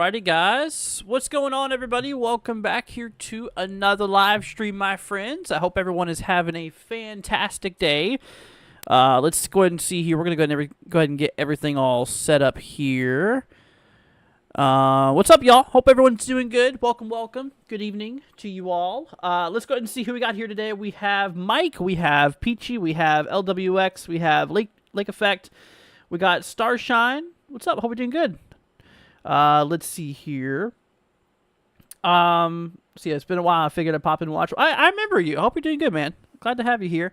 Alrighty, guys. What's going on, everybody? Welcome back here to another live stream, my friends. I hope everyone is having a fantastic day. Let's go ahead and see here. We're going to go ahead and get everything all set up here. What's up, y'all? Hope everyone's doing good. Welcome. Good evening to you all. Let's go ahead and see who we got here today. We have Mike, we have Peachy, we have LWX, we have Lake Effect, we got Starshine. What's up? Hope we're doing good. Let's see here. See, it's been a while. I figured I'd pop in and watch. I remember you. I hope you're doing good, man. Glad to have you here.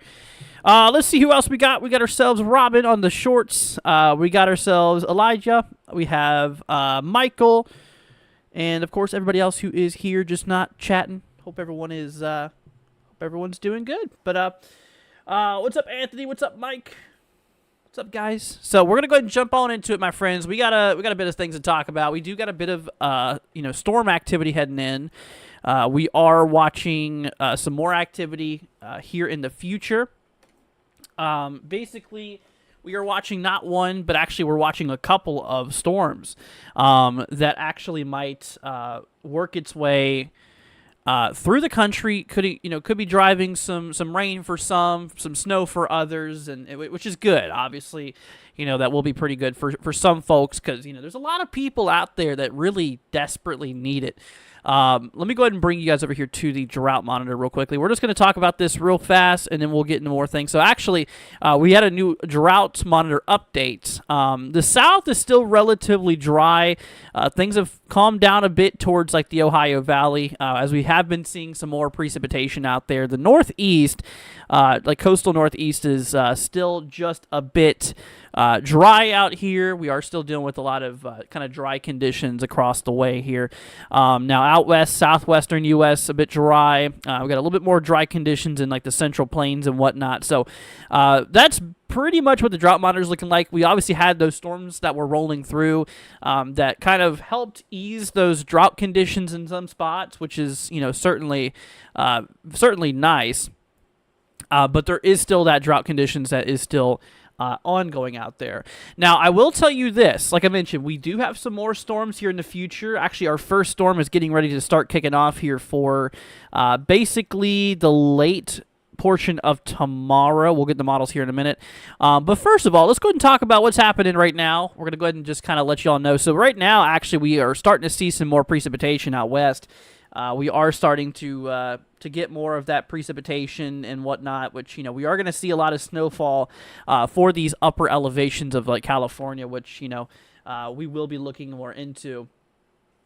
Let's see who else we got. We got ourselves Robin on the shorts. We got ourselves Elijah. We have Michael, and of course everybody else who is here, just not chatting. Hope everyone is. Hope everyone's doing good. But what's up, Anthony? What's up, Mike? What's up, guys? So we're gonna go ahead and jump on into it, my friends. We got a bit of things to talk about. We do got a bit of storm activity heading in. We are watching some more activity here in the future. Basically, we are watching not one, but actually we're watching a couple of storms that actually might work its way through the country. Could be driving some rain for some snow for others, and which is good. Obviously, that will be pretty good for some folks, because there's a lot of people out there that really desperately need it. Let me go ahead and bring you guys over here to the drought monitor real quickly. We're just going to talk about this real fast, and then we'll get into more things. So actually, we had a new drought monitor update. The south is still relatively dry. Things have calmed down a bit towards like the Ohio Valley, as we have been seeing some more precipitation out there. The northeast, like coastal northeast, is still just a bit dry out here. We are still dealing with a lot of kind of dry conditions across the way here. Now out west, southwestern U.S., a bit dry. We got a little bit more dry conditions in like the central plains and whatnot. So that's pretty much what the drought monitor is looking like. We obviously had those storms that were rolling through that kind of helped ease those drought conditions in some spots, which is certainly nice. But there is still that drought conditions that is still ongoing out there. Now, I will tell you this. Like I mentioned, we do have some more storms here in the future. Actually, our first storm is getting ready to start kicking off here for basically the late portion of tomorrow. We'll get the models here in a minute. But first of all, let's go ahead and talk about what's happening right now. We're going to go ahead and just kind of let you all know. So right now, actually, we are starting to see some more precipitation out west. We are starting to get more of that precipitation and whatnot, which, we are going to see a lot of snowfall for these upper elevations of like California, which, we will be looking more into.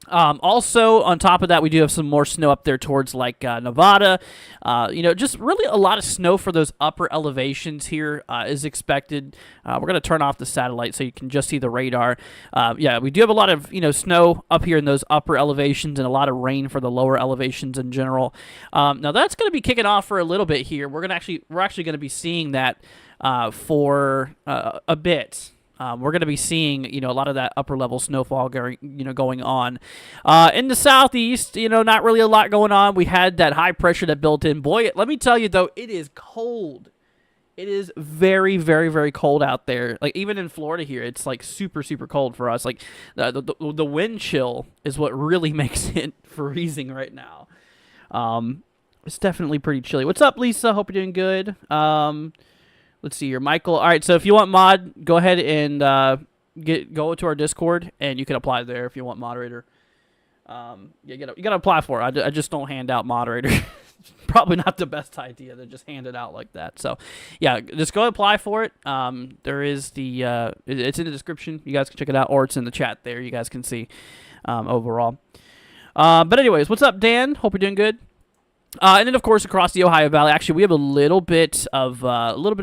Also, on top of that, we do have some more snow up there towards like Nevada. Just really a lot of snow for those upper elevations here is expected. We're going to turn off the satellite so you can just see the radar. We do have a lot of snow up here in those upper elevations and a lot of rain for the lower elevations in general. Now that's going to be kicking off for a little bit here. We're actually going to be seeing that for a bit. We're going to be seeing, a lot of that upper level snowfall going on. In the southeast, not really a lot going on. We had that high pressure that built in. Boy, let me tell you though, it is cold. It is very, very, very cold out there. Like even in Florida here, it's like super, super cold for us. Like the wind chill is what really makes it freezing right now. It's definitely pretty chilly. What's up, Lisa? Hope you're doing good. Let's see here, Michael. All right, so if you want mod, go ahead and go to our Discord, and you can apply there if you want moderator. You gotta apply for it. I just don't hand out moderator. Probably not the best idea to just hand it out like that. So, yeah, just go apply for it. There is it's in the description. You guys can check it out, or it's in the chat there. You guys can see overall. But anyways, what's up, Dan? Hope you're doing good. And then, of course, across the Ohio Valley, actually, we have a little bit of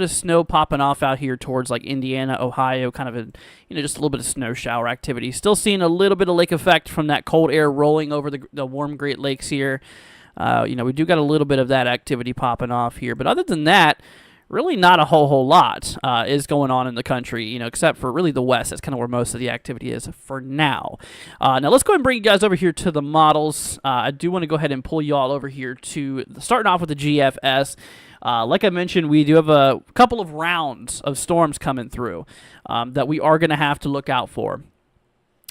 snow popping off out here towards like Indiana, Ohio, kind of just a little bit of snow shower activity. Still seeing a little bit of lake effect from that cold air rolling over the warm Great Lakes here. We do got a little bit of that activity popping off here, but other than that, really not a whole lot is going on in the country, except for really the west. That's kind of where most of the activity is for now. Now, let's go ahead and bring you guys over here to the models. I do want to go ahead and pull you all over here to starting off with the GFS. Like I mentioned, we do have a couple of rounds of storms coming through that we are going to have to look out for.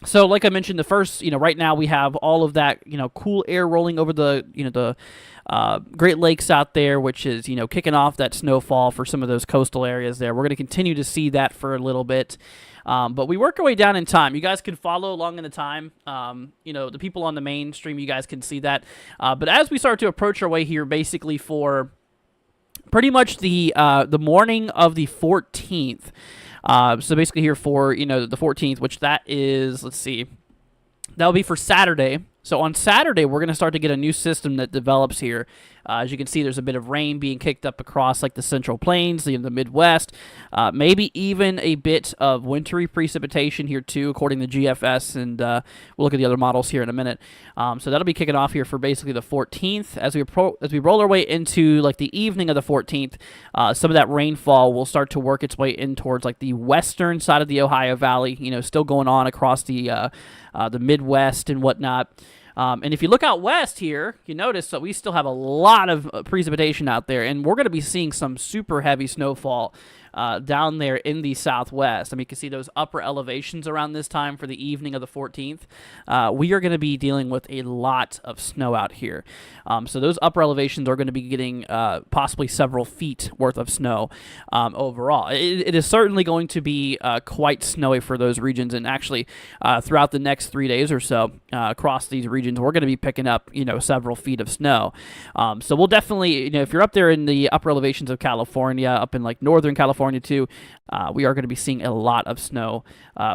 So, like I mentioned, the first, right now we have all of that, cool air rolling over the, the Great Lakes out there, which is, kicking off that snowfall for some of those coastal areas there. We're going to continue to see that for a little bit. But we work our way down in time. You guys can follow along in the time. The people on the main stream, you guys can see that. But as we start to approach our way here, basically for pretty much the morning of the 14th, so basically here for, the 14th, which that is, let's see, that will be for Saturday. So on Saturday, we're going to start to get a new system that develops here. As you can see, there's a bit of rain being kicked up across like the Central Plains, the Midwest, maybe even a bit of wintry precipitation here too, according to GFS, and we'll look at the other models here in a minute. So that'll be kicking off here for basically the 14th. As we roll our way into like the evening of the 14th, some of that rainfall will start to work its way in towards like the western side of the Ohio Valley. Still going on across the Midwest and whatnot. And if you look out west here, you notice that we still have a lot of precipitation out there, and we're going to be seeing some super heavy snowfall down there in the southwest. I mean, you can see those upper elevations around this time for the evening of the 14th. We are going to be dealing with a lot of snow out here. So those upper elevations are going to be getting possibly several feet worth of snow overall. It is certainly going to be quite snowy for those regions, and actually throughout the next 3 days or so across these regions, we're going to be picking up, several feet of snow. So we'll definitely, if you're up there in the upper elevations of California, up in like northern California too, we are going to be seeing a lot of snow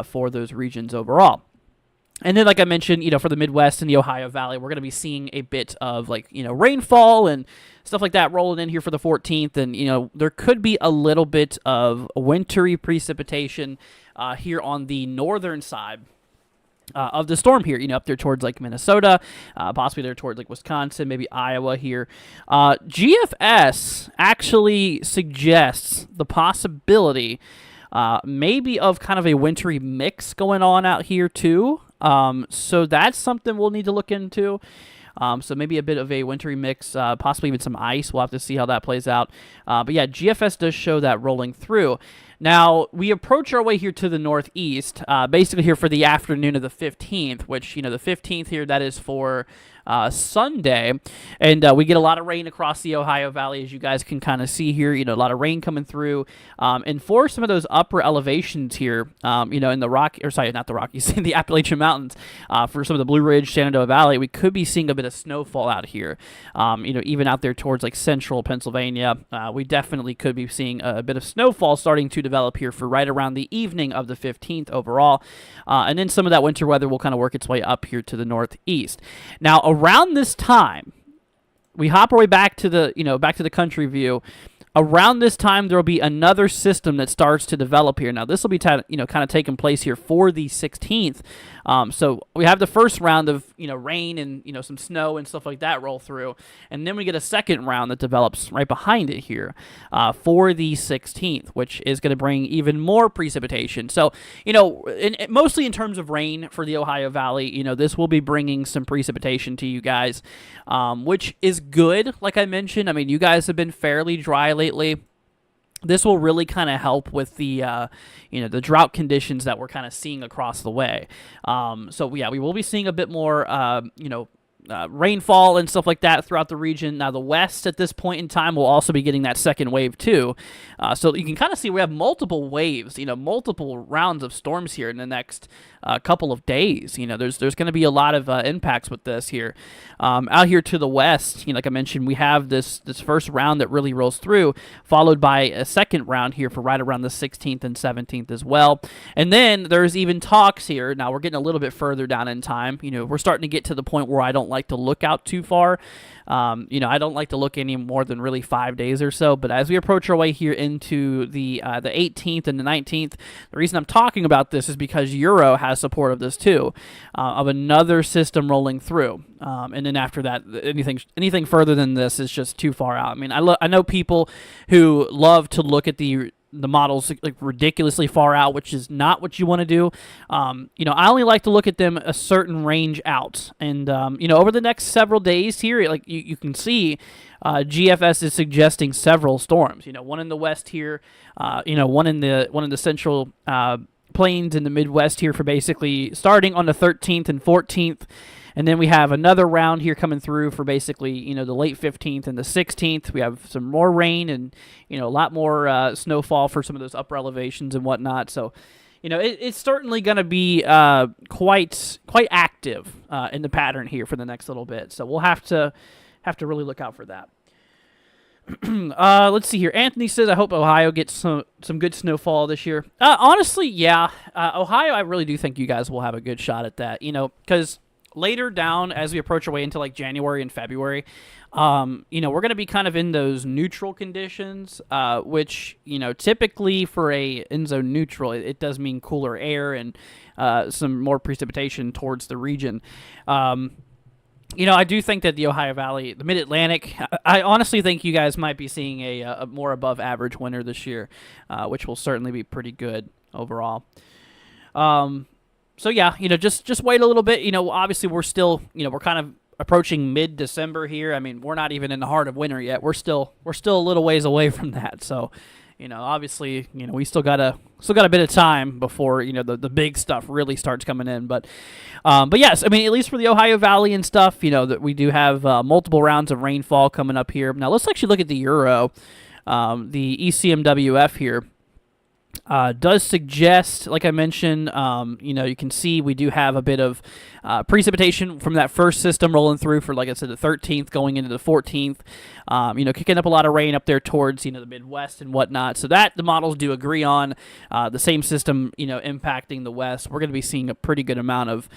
for those regions overall. And then, like I mentioned, for the Midwest and the Ohio Valley, we're going to be seeing a bit of like, rainfall and stuff like that rolling in here for the 14th. And, there could be a little bit of wintry precipitation here on the northern side of the storm here, up there towards like Minnesota, possibly there towards like Wisconsin, maybe Iowa here. GFS actually suggests the possibility maybe of kind of a wintry mix going on out here too. So that's something we'll need to look into. So maybe a bit of a wintry mix, possibly even some ice. We'll have to see how that plays out. But yeah, GFS does show that rolling through. Now, we approach our way here to the northeast, basically here for the afternoon of the 15th, which, the 15th here, that is for Sunday, and we get a lot of rain across the Ohio Valley, as you guys can kind of see here, a lot of rain coming through, and for some of those upper elevations here, in the not the Rockies, in the Appalachian Mountains, for some of the Blue Ridge, Shenandoah Valley, we could be seeing a bit of snowfall out here, even out there towards like central Pennsylvania, we definitely could be seeing a bit of snowfall starting to develop here for right around the evening of the 15th overall, and then some of that winter weather will kind of work its way up here to the northeast. Now, around this time, we hop our way back to the country view. Around this time, there will be another system that starts to develop here. Now, this will be kind of taking place here for the 16th. So we have the first round of rain and some snow and stuff like that roll through, and then we get a second round that develops right behind it here for the 16th, which is going to bring even more precipitation. So mostly in terms of rain for the Ohio Valley, this will be bringing some precipitation to you guys, which is good. Like I mentioned, I mean, you guys have been fairly dry lately. This will really kind of help with the, the drought conditions that we're kind of seeing across the way. So yeah, we will be seeing a bit more, rainfall and stuff like that throughout the region. Now, the West at this point in time will also be getting that second wave too. So you can kind of see we have multiple waves, multiple rounds of storms here in the next couple of days. There's going to be a lot of impacts with this here. Out here to the west, like I mentioned, we have this first round that really rolls through, followed by a second round here for right around the 16th and 17th as well. And then there's even talks here. Now, we're getting a little bit further down in time. We're starting to get to the point where I don't like to look out too far. I don't like to look any more than really 5 days or so, but as we approach our way here into the 18th and the 19th, the reason I'm talking about this is because Euro has support of this too, of another system rolling through. And then after that, anything further than this is just too far out. I mean, I know people who love to look at the models like ridiculously far out, which is not what you want to do. I only like to look at them a certain range out. And, over the next several days here, like you can see, GFS is suggesting several storms, one in the west here, one in the central, plains in the Midwest here for basically starting on the 13th and 14th. And then we have another round here coming through for basically, the late 15th and the 16th. We have some more rain and, a lot more snowfall for some of those upper elevations and whatnot. So, it's certainly going to be quite active in the pattern here for the next little bit. So we'll have to really look out for that. Let's see here. Anthony says, I hope Ohio gets some good snowfall this year. Honestly, yeah. Ohio, I really do think you guys will have a good shot at that, because later down as we approach our way into like January and February, we're going to be kind of in those neutral conditions, which, typically for a end zone neutral, it does mean cooler air and some more precipitation towards the region. I do think that the Ohio Valley, the Mid-Atlantic, I honestly think you guys might be seeing a more above average winter this year, which will certainly be pretty good overall. So yeah, just wait a little bit. Obviously we're still, we're kind of approaching mid-December here. I mean, we're not even in the heart of winter yet. We're still a little ways away from that. So, obviously, we still got a bit of time before, the big stuff really starts coming in. But yes, I mean, at least for the Ohio Valley and stuff, that we do have multiple rounds of rainfall coming up here. Now let's actually look at the Euro, the ECMWF here. Does suggest, like I mentioned, you can see we do have a bit of precipitation from that first system rolling through for, like I said, the 13th going into the 14th. Kicking up a lot of rain up there towards, the Midwest and whatnot. So that the models do agree on the same system, impacting the West. We're going to be seeing a pretty good amount of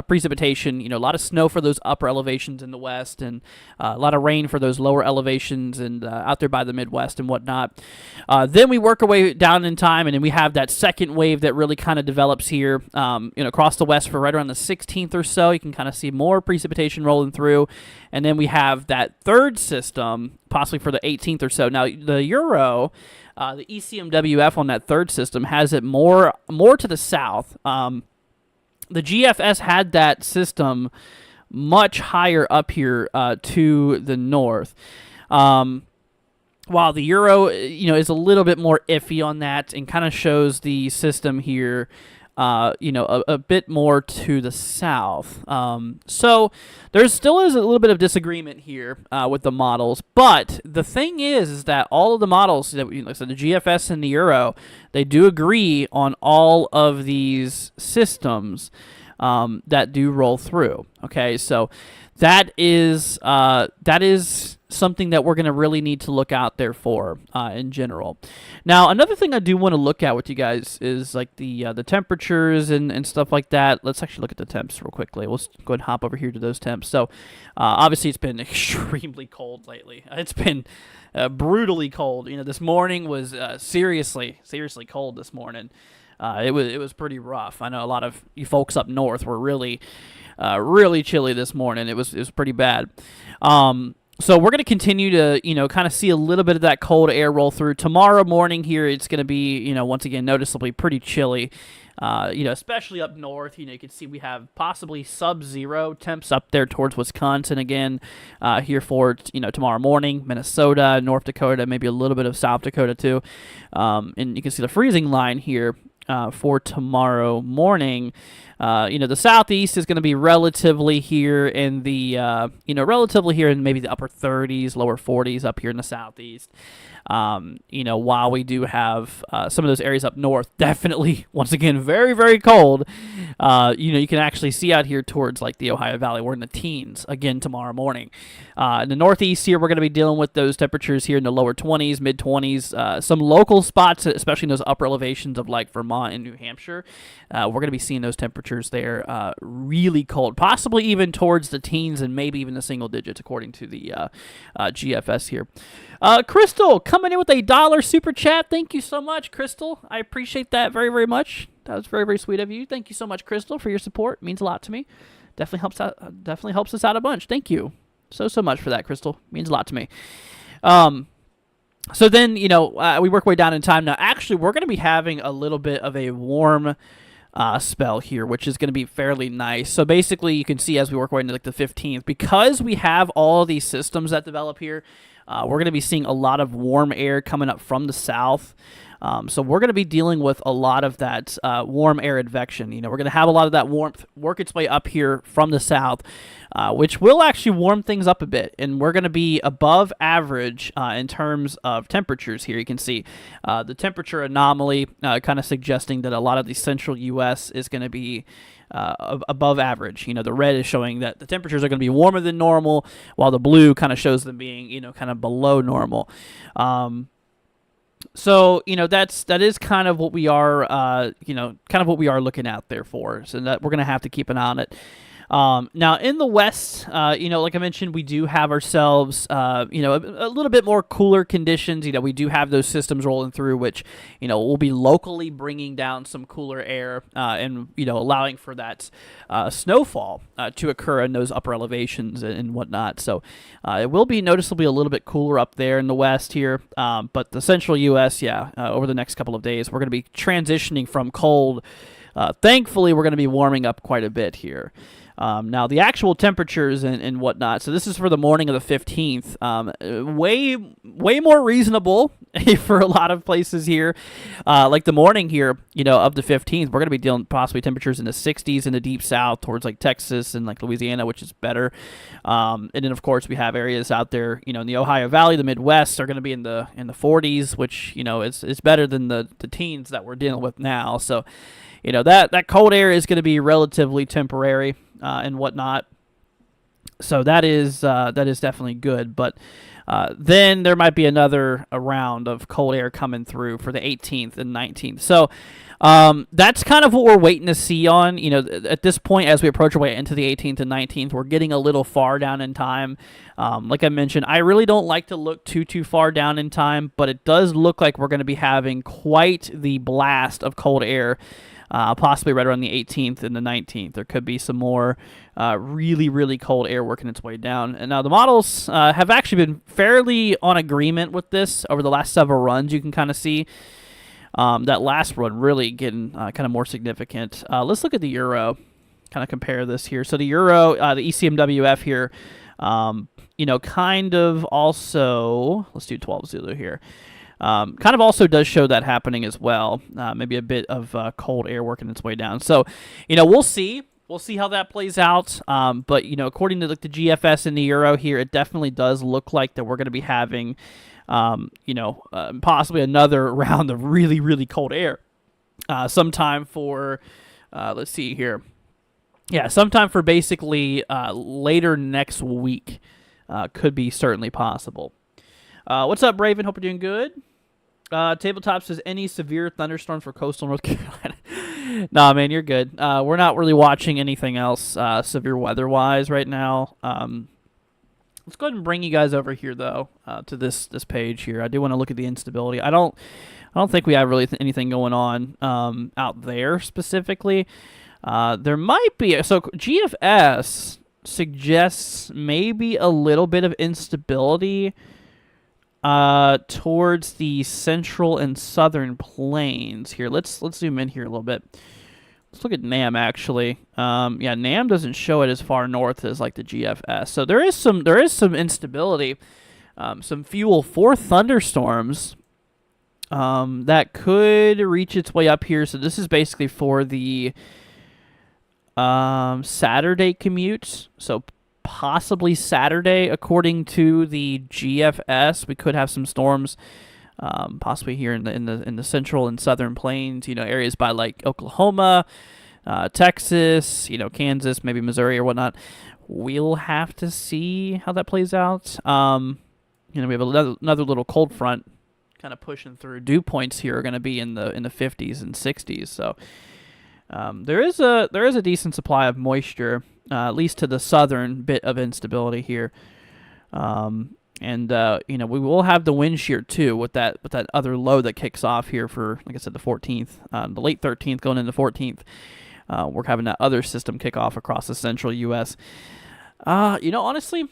precipitation, a lot of snow for those upper elevations in the West and a lot of rain for those lower elevations and out there by the Midwest and whatnot. Then we work our way down in time, and then we have that second wave that really kind of develops here, across the West for right around the 16th or so. You can kind of see more precipitation rolling through. And then we have that third system, possibly for the 18th or so. Now, the Euro, the ECMWF on that third system has it more to the south. The GFS had that system much higher up here to the north. While the Euro, is a little bit more iffy on that and kind of shows the system here, a bit more to the south. So there still is a little bit of disagreement here with the models. But the thing is that all of the models, like I said, the GFS and the Euro, they do agree on all of these systems that do roll through. Okay, so that is something that we're going to really need to look out there for in general. Now, another thing I do want to look at with you guys is like the temperatures and stuff like that. Let's actually look at the temps real quickly. Let's go ahead and hop over here to those temps. So, obviously, it's been extremely cold lately. It's been brutally cold. This morning was seriously cold this morning. It was pretty rough. I know a lot of you folks up north were really chilly this morning. It was pretty bad. So we're going to continue to, kind of see a little bit of that cold air roll through. Tomorrow morning here, it's going to be, once again, noticeably pretty chilly, especially up north. You can see we have possibly sub-zero temps up there towards Wisconsin again here for, tomorrow morning. Minnesota, North Dakota, maybe a little bit of South Dakota too. And you can see the freezing line here for tomorrow morning. The southeast is going to be relatively here in the, relatively here in maybe the upper 30s, lower 40s up here in the southeast. While we do have some of those areas up north, definitely, once again, very, very cold. You can actually see out here towards like the Ohio Valley, we're in the teens again tomorrow morning. In the northeast here, we're going to be dealing with those temperatures here in the lower 20s, mid 20s. Some local spots, especially in those upper elevations of like Vermont and New Hampshire, we're going to be seeing those temperatures there really cold, possibly even towards the teens and maybe even the single digits, according to the GFS here. Crystal coming in with $1 super chat. Thank you so much, Crystal. I appreciate that very, very much. That was very, very sweet of you. Thank you so much, Crystal, for your support. It means a lot to me. Definitely helps us out a bunch. Thank you so much for that, Crystal. It means a lot to me. So then, we work way down in time. Now, actually, we're going to be having a little bit of a warm spell here, which is going to be fairly nice. So basically, you can see as we work way into like the 15th, because we have all these systems that develop here, we're going to be seeing a lot of warm air coming up from the south. So we're going to be dealing with a lot of that warm air advection. We're going to have a lot of that warmth work its way up here from the south, which will actually warm things up a bit. And we're going to be above average in terms of temperatures here. You can see the temperature anomaly kind of suggesting that a lot of the central U.S. is going to be above average. The red is showing that the temperatures are going to be warmer than normal, while the blue kind of shows them being, kind of below normal. So that is kind of what we are, kind of what we are looking out there for. So that we're going to have to keep an eye on it. Now in the west, like I mentioned, we do have ourselves, a little bit more cooler conditions. We do have those systems rolling through, which, will be locally bringing down some cooler air, and, allowing for that, snowfall, to occur in those upper elevations and whatnot. So, it will be noticeably a little bit cooler up there in the west here. But the central U.S., over the next couple of days, we're going to be transitioning from cold. Thankfully, we're going to be warming up quite a bit here. Now, the actual temperatures and whatnot, so this is for the morning of the 15th, way more reasonable for a lot of places here. Like the morning here, of the 15th, we're going to be dealing possibly temperatures in the 60s in the deep south towards like Texas and like Louisiana, which is better. And then, of course, we have areas out there, in the Ohio Valley, the Midwest, are going to be in the 40s, which, is better than the teens that we're dealing with now. So, that cold air is going to be relatively temporary and whatnot. So that is definitely good. But then there might be another round of cold air coming through for the 18th and 19th. So that's kind of what we're waiting to see on. At this point, as we approach our way into the 18th and 19th, we're getting a little far down in time. Like I mentioned, I really don't like to look too far down in time, but it does look like we're going to be having quite the blast of cold air. Possibly right around the 18th and the 19th. There could be some more really, really cold air working its way down. And now the models have actually been fairly on agreement with this over the last several runs. You can kind of see that last run really getting kind of more significant. Let's look at the Euro, kind of compare this here. So the Euro, the ECMWF here, kind of also, let's do 12 Zulu here. Kind of also does show that happening as well. Maybe a bit of cold air working its way down. So, we'll see. We'll see how that plays out. But, according to the GFS in the Euro here, it definitely does look like that we're going to be having, possibly another round of really, really cold air. Sometime for, let's see here. Yeah, sometime for basically later next week could be certainly possible. What's up, Raven? Hope you're doing good. Tabletop says, any severe thunderstorms for coastal North Carolina? Nah, man, you're good. We're not really watching anything else severe weather-wise right now. Let's go ahead and bring you guys over here, though, to this page here. I do want to look at the instability. I don't think we have really anything going on out there specifically. There might be. So GFS suggests maybe a little bit of instability towards the central and southern plains here. Let's zoom in here a little bit. Let's look at NAM actually. NAM doesn't show it as far north as like the GFS. So there is some instability, some fuel for thunderstorms that could reach its way up here. So this is basically for the Saturday commute. So possibly Saturday, according to the GFS, we could have some storms, possibly here in the central and southern plains. Areas by like Oklahoma, Texas, Kansas, maybe Missouri or whatnot. We'll have to see how that plays out. We have another little cold front kind of pushing through. Dew points here are going to be in the 50s and 60s. So there is a decent supply of moisture. At least to the southern bit of instability here. We will have the wind shear too with that other low that kicks off here for, like I said, the 14th, the late 13th going into the 14th. We're having that other system kick off across the central U.S. Honestly,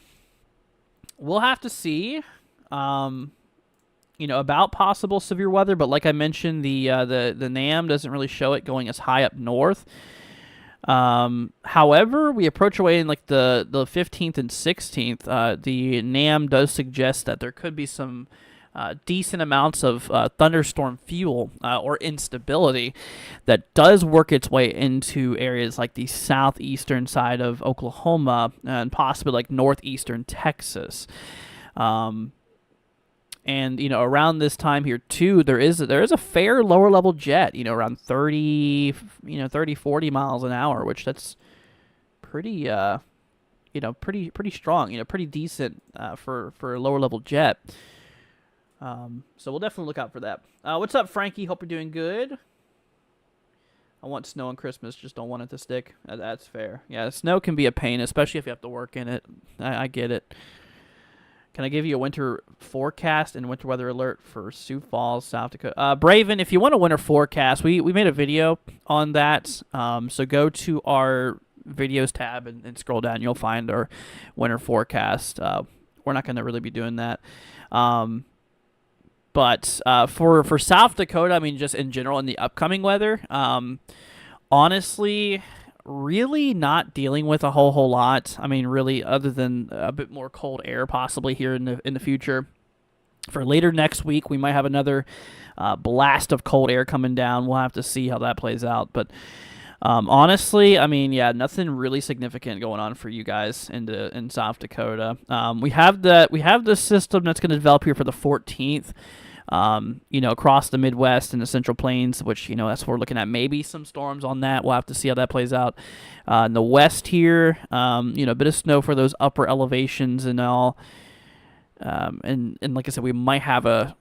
we'll have to see, about possible severe weather. But like I mentioned, the NAM doesn't really show it going as high up north. However, we approach away in like the 15th and 16th. The NAM does suggest that there could be some decent amounts of thunderstorm fuel or instability that does work its way into areas like the southeastern side of Oklahoma and possibly like northeastern Texas. And, around this time here, too, there is a fair lower-level jet, around 30, 40 miles an hour, which that's pretty, pretty strong, pretty decent for a lower-level jet. So we'll definitely look out for that. What's up, Frankie? Hope you're doing good. I want snow on Christmas, just don't want it to stick. That's fair. Yeah, snow can be a pain, especially if you have to work in it. I get it. Can I give you a winter forecast and winter weather alert for Sioux Falls, South Dakota? Braven, if you want a winter forecast, we made a video on that. So go to our videos tab and scroll down. You'll find our winter forecast. We're not going to really be doing that. But for South Dakota, I mean, just in general, in the upcoming weather, honestly, really not dealing with a whole lot. I mean, really, other than a bit more cold air possibly here in the future. For later next week, we might have another blast of cold air coming down. We'll have to see how that plays out. But honestly, I mean, yeah, nothing really significant going on for you guys in South Dakota. We have the system that's going to develop here for the 14th. Across the Midwest and the Central Plains, which, that's what we're looking at. Maybe some storms on that. We'll have to see how that plays out. In the West here, a bit of snow for those upper elevations and all. And like I said, we might have a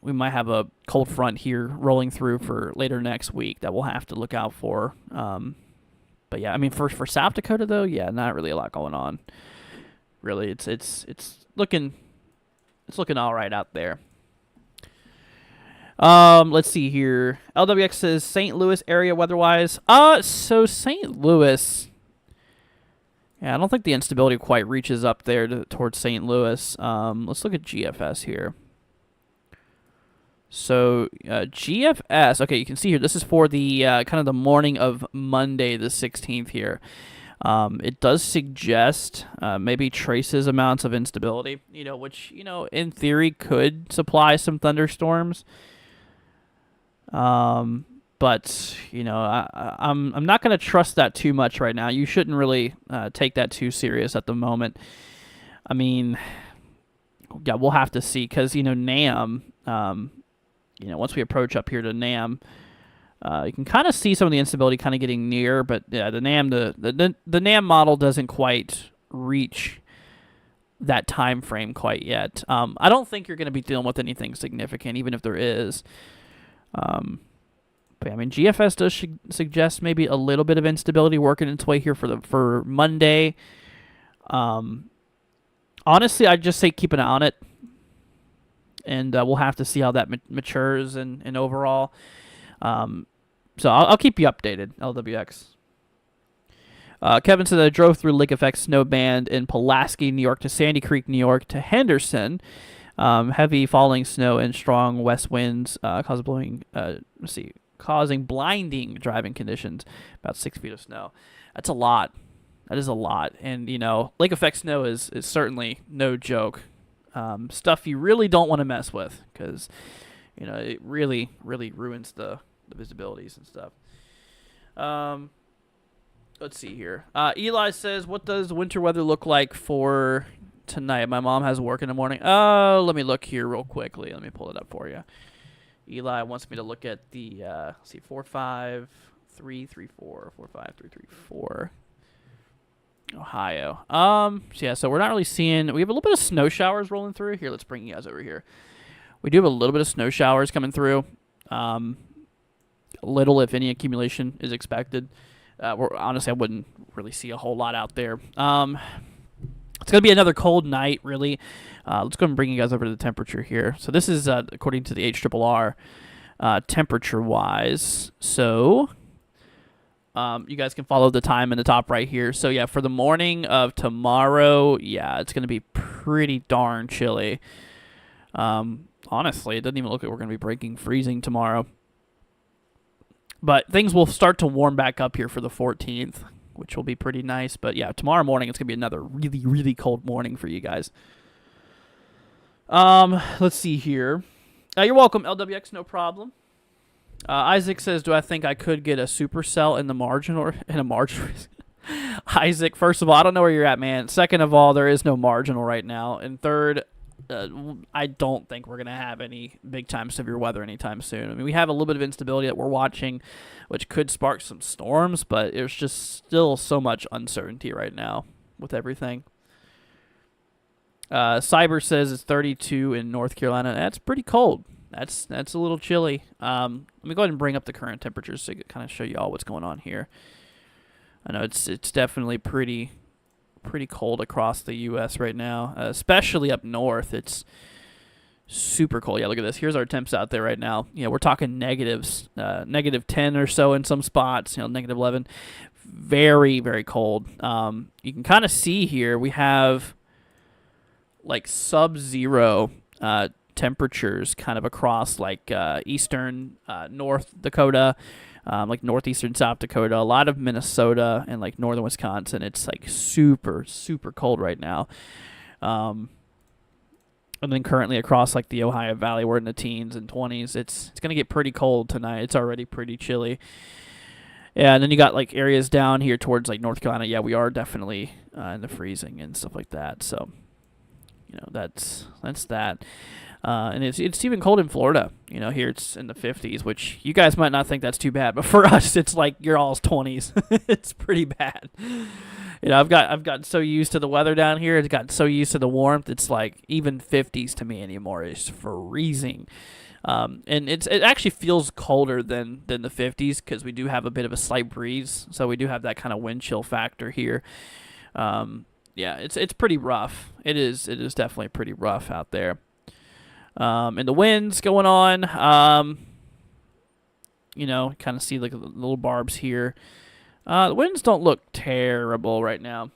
cold front here rolling through for later next week that we'll have to look out for. But yeah, I mean, for South Dakota though, yeah, not really a lot going on. Really, it's looking all right out there. Let's see here. LWX says St. Louis area weather-wise. So St. Louis. Yeah, I don't think the instability quite reaches up there towards St. Louis. Let's look at GFS here. So GFS. Okay, you can see here. This is for the kind of the morning of Monday, the 16th here. It does suggest maybe traces amounts of instability. Which in theory could supply some thunderstorms. But I'm not going to trust that too much right now. You shouldn't really take that too serious at the moment. I mean, yeah, we'll have to see because NAM, once we approach up here to NAM, you can kind of see some of the instability kind of getting near. But yeah, the NAM the NAM model doesn't quite reach that time frame quite yet. I don't think you're going to be dealing with anything significant, even if there is. But I mean, GFS does suggest maybe a little bit of instability working its way here for Monday. Honestly, I'd just say keep an eye on it, and we'll have to see how that matures and overall. So I'll keep you updated, LWX. Kevin said I drove through Lake Effect Snow Band in Pulaski, New York to Sandy Creek, New York to Henderson. Heavy falling snow and strong west winds causing blinding driving conditions. About 6 feet of snow. That's a lot. That is a lot. And lake effect snow is certainly no joke. Stuff you really don't want to mess with because it really ruins the visibilities and stuff. Let's see here. Eli says, what does winter weather look like for tonight? My mom has work in the morning. Oh, let me look here real quickly. Let me pull it up for you. Eli wants me to look at the 45334 45334 Ohio. So we're not really seeing. We have a little bit of snow showers rolling through here. Let's bring you guys over here. We do have a little bit of snow showers coming through. Little, if any, accumulation is expected. Honestly, I wouldn't really see a whole lot out there. It's going to be another cold night, really. Let's go and bring you guys over to the temperature here. So this is according to the HRRR temperature-wise. So you guys can follow the time in the top right here. So, yeah, for the morning of tomorrow, yeah, it's going to be pretty darn chilly. Honestly, it doesn't even look like we're going to be breaking freezing tomorrow. But things will start to warm back up here for the 14th, which will be pretty nice. But, yeah, tomorrow morning it's going to be another really, really cold morning for you guys. Let's see here. You're welcome, LWX. No problem. Isaac says, "Do I think I could get a supercell in the margin or in a margin?" Isaac, first of all, I don't know where you're at, man. Second of all, there is no marginal right now. And third, I don't think we're going to have any big-time severe weather anytime soon. I mean, we have a little bit of instability that we're watching, which could spark some storms, but there's just still so much uncertainty right now with everything. Cyber says it's 32 in North Carolina. That's pretty cold. That's a little chilly. Let me go ahead and bring up the current temperatures to kind of show you all what's going on here. I know it's definitely pretty cold across the U.S. right now, especially up north. It's super cold. Yeah, look at this. Here's our temps out there right now. We're talking negatives, negative 10 or so in some spots. Negative 11. Very, very cold. You can kind of see here we have like sub-zero temperatures kind of across like eastern North Dakota, like northeastern South Dakota, a lot of Minnesota, and like northern Wisconsin. It's like super, super cold right now. And then currently across like the Ohio Valley, we're in the teens and 20s. It's going to get pretty cold tonight. It's already pretty chilly. Yeah, and then you got like areas down here towards like North Carolina. Yeah, we are definitely in the freezing and stuff like that. So, that's that. And it's even cold in Florida. Here it's in the 50s, which you guys might not think that's too bad, but for us, it's like your all's 20s. It's pretty bad. I've gotten so used to the weather down here. It's gotten so used to the warmth. It's like even 50s to me anymore is freezing. And it actually feels colder than the 50s because we do have a bit of a slight breeze, so we do have that kind of wind chill factor here. Yeah, it's pretty rough. It is definitely pretty rough out there. And the winds going on, kind of see like the little barbs here. The winds don't look terrible right now.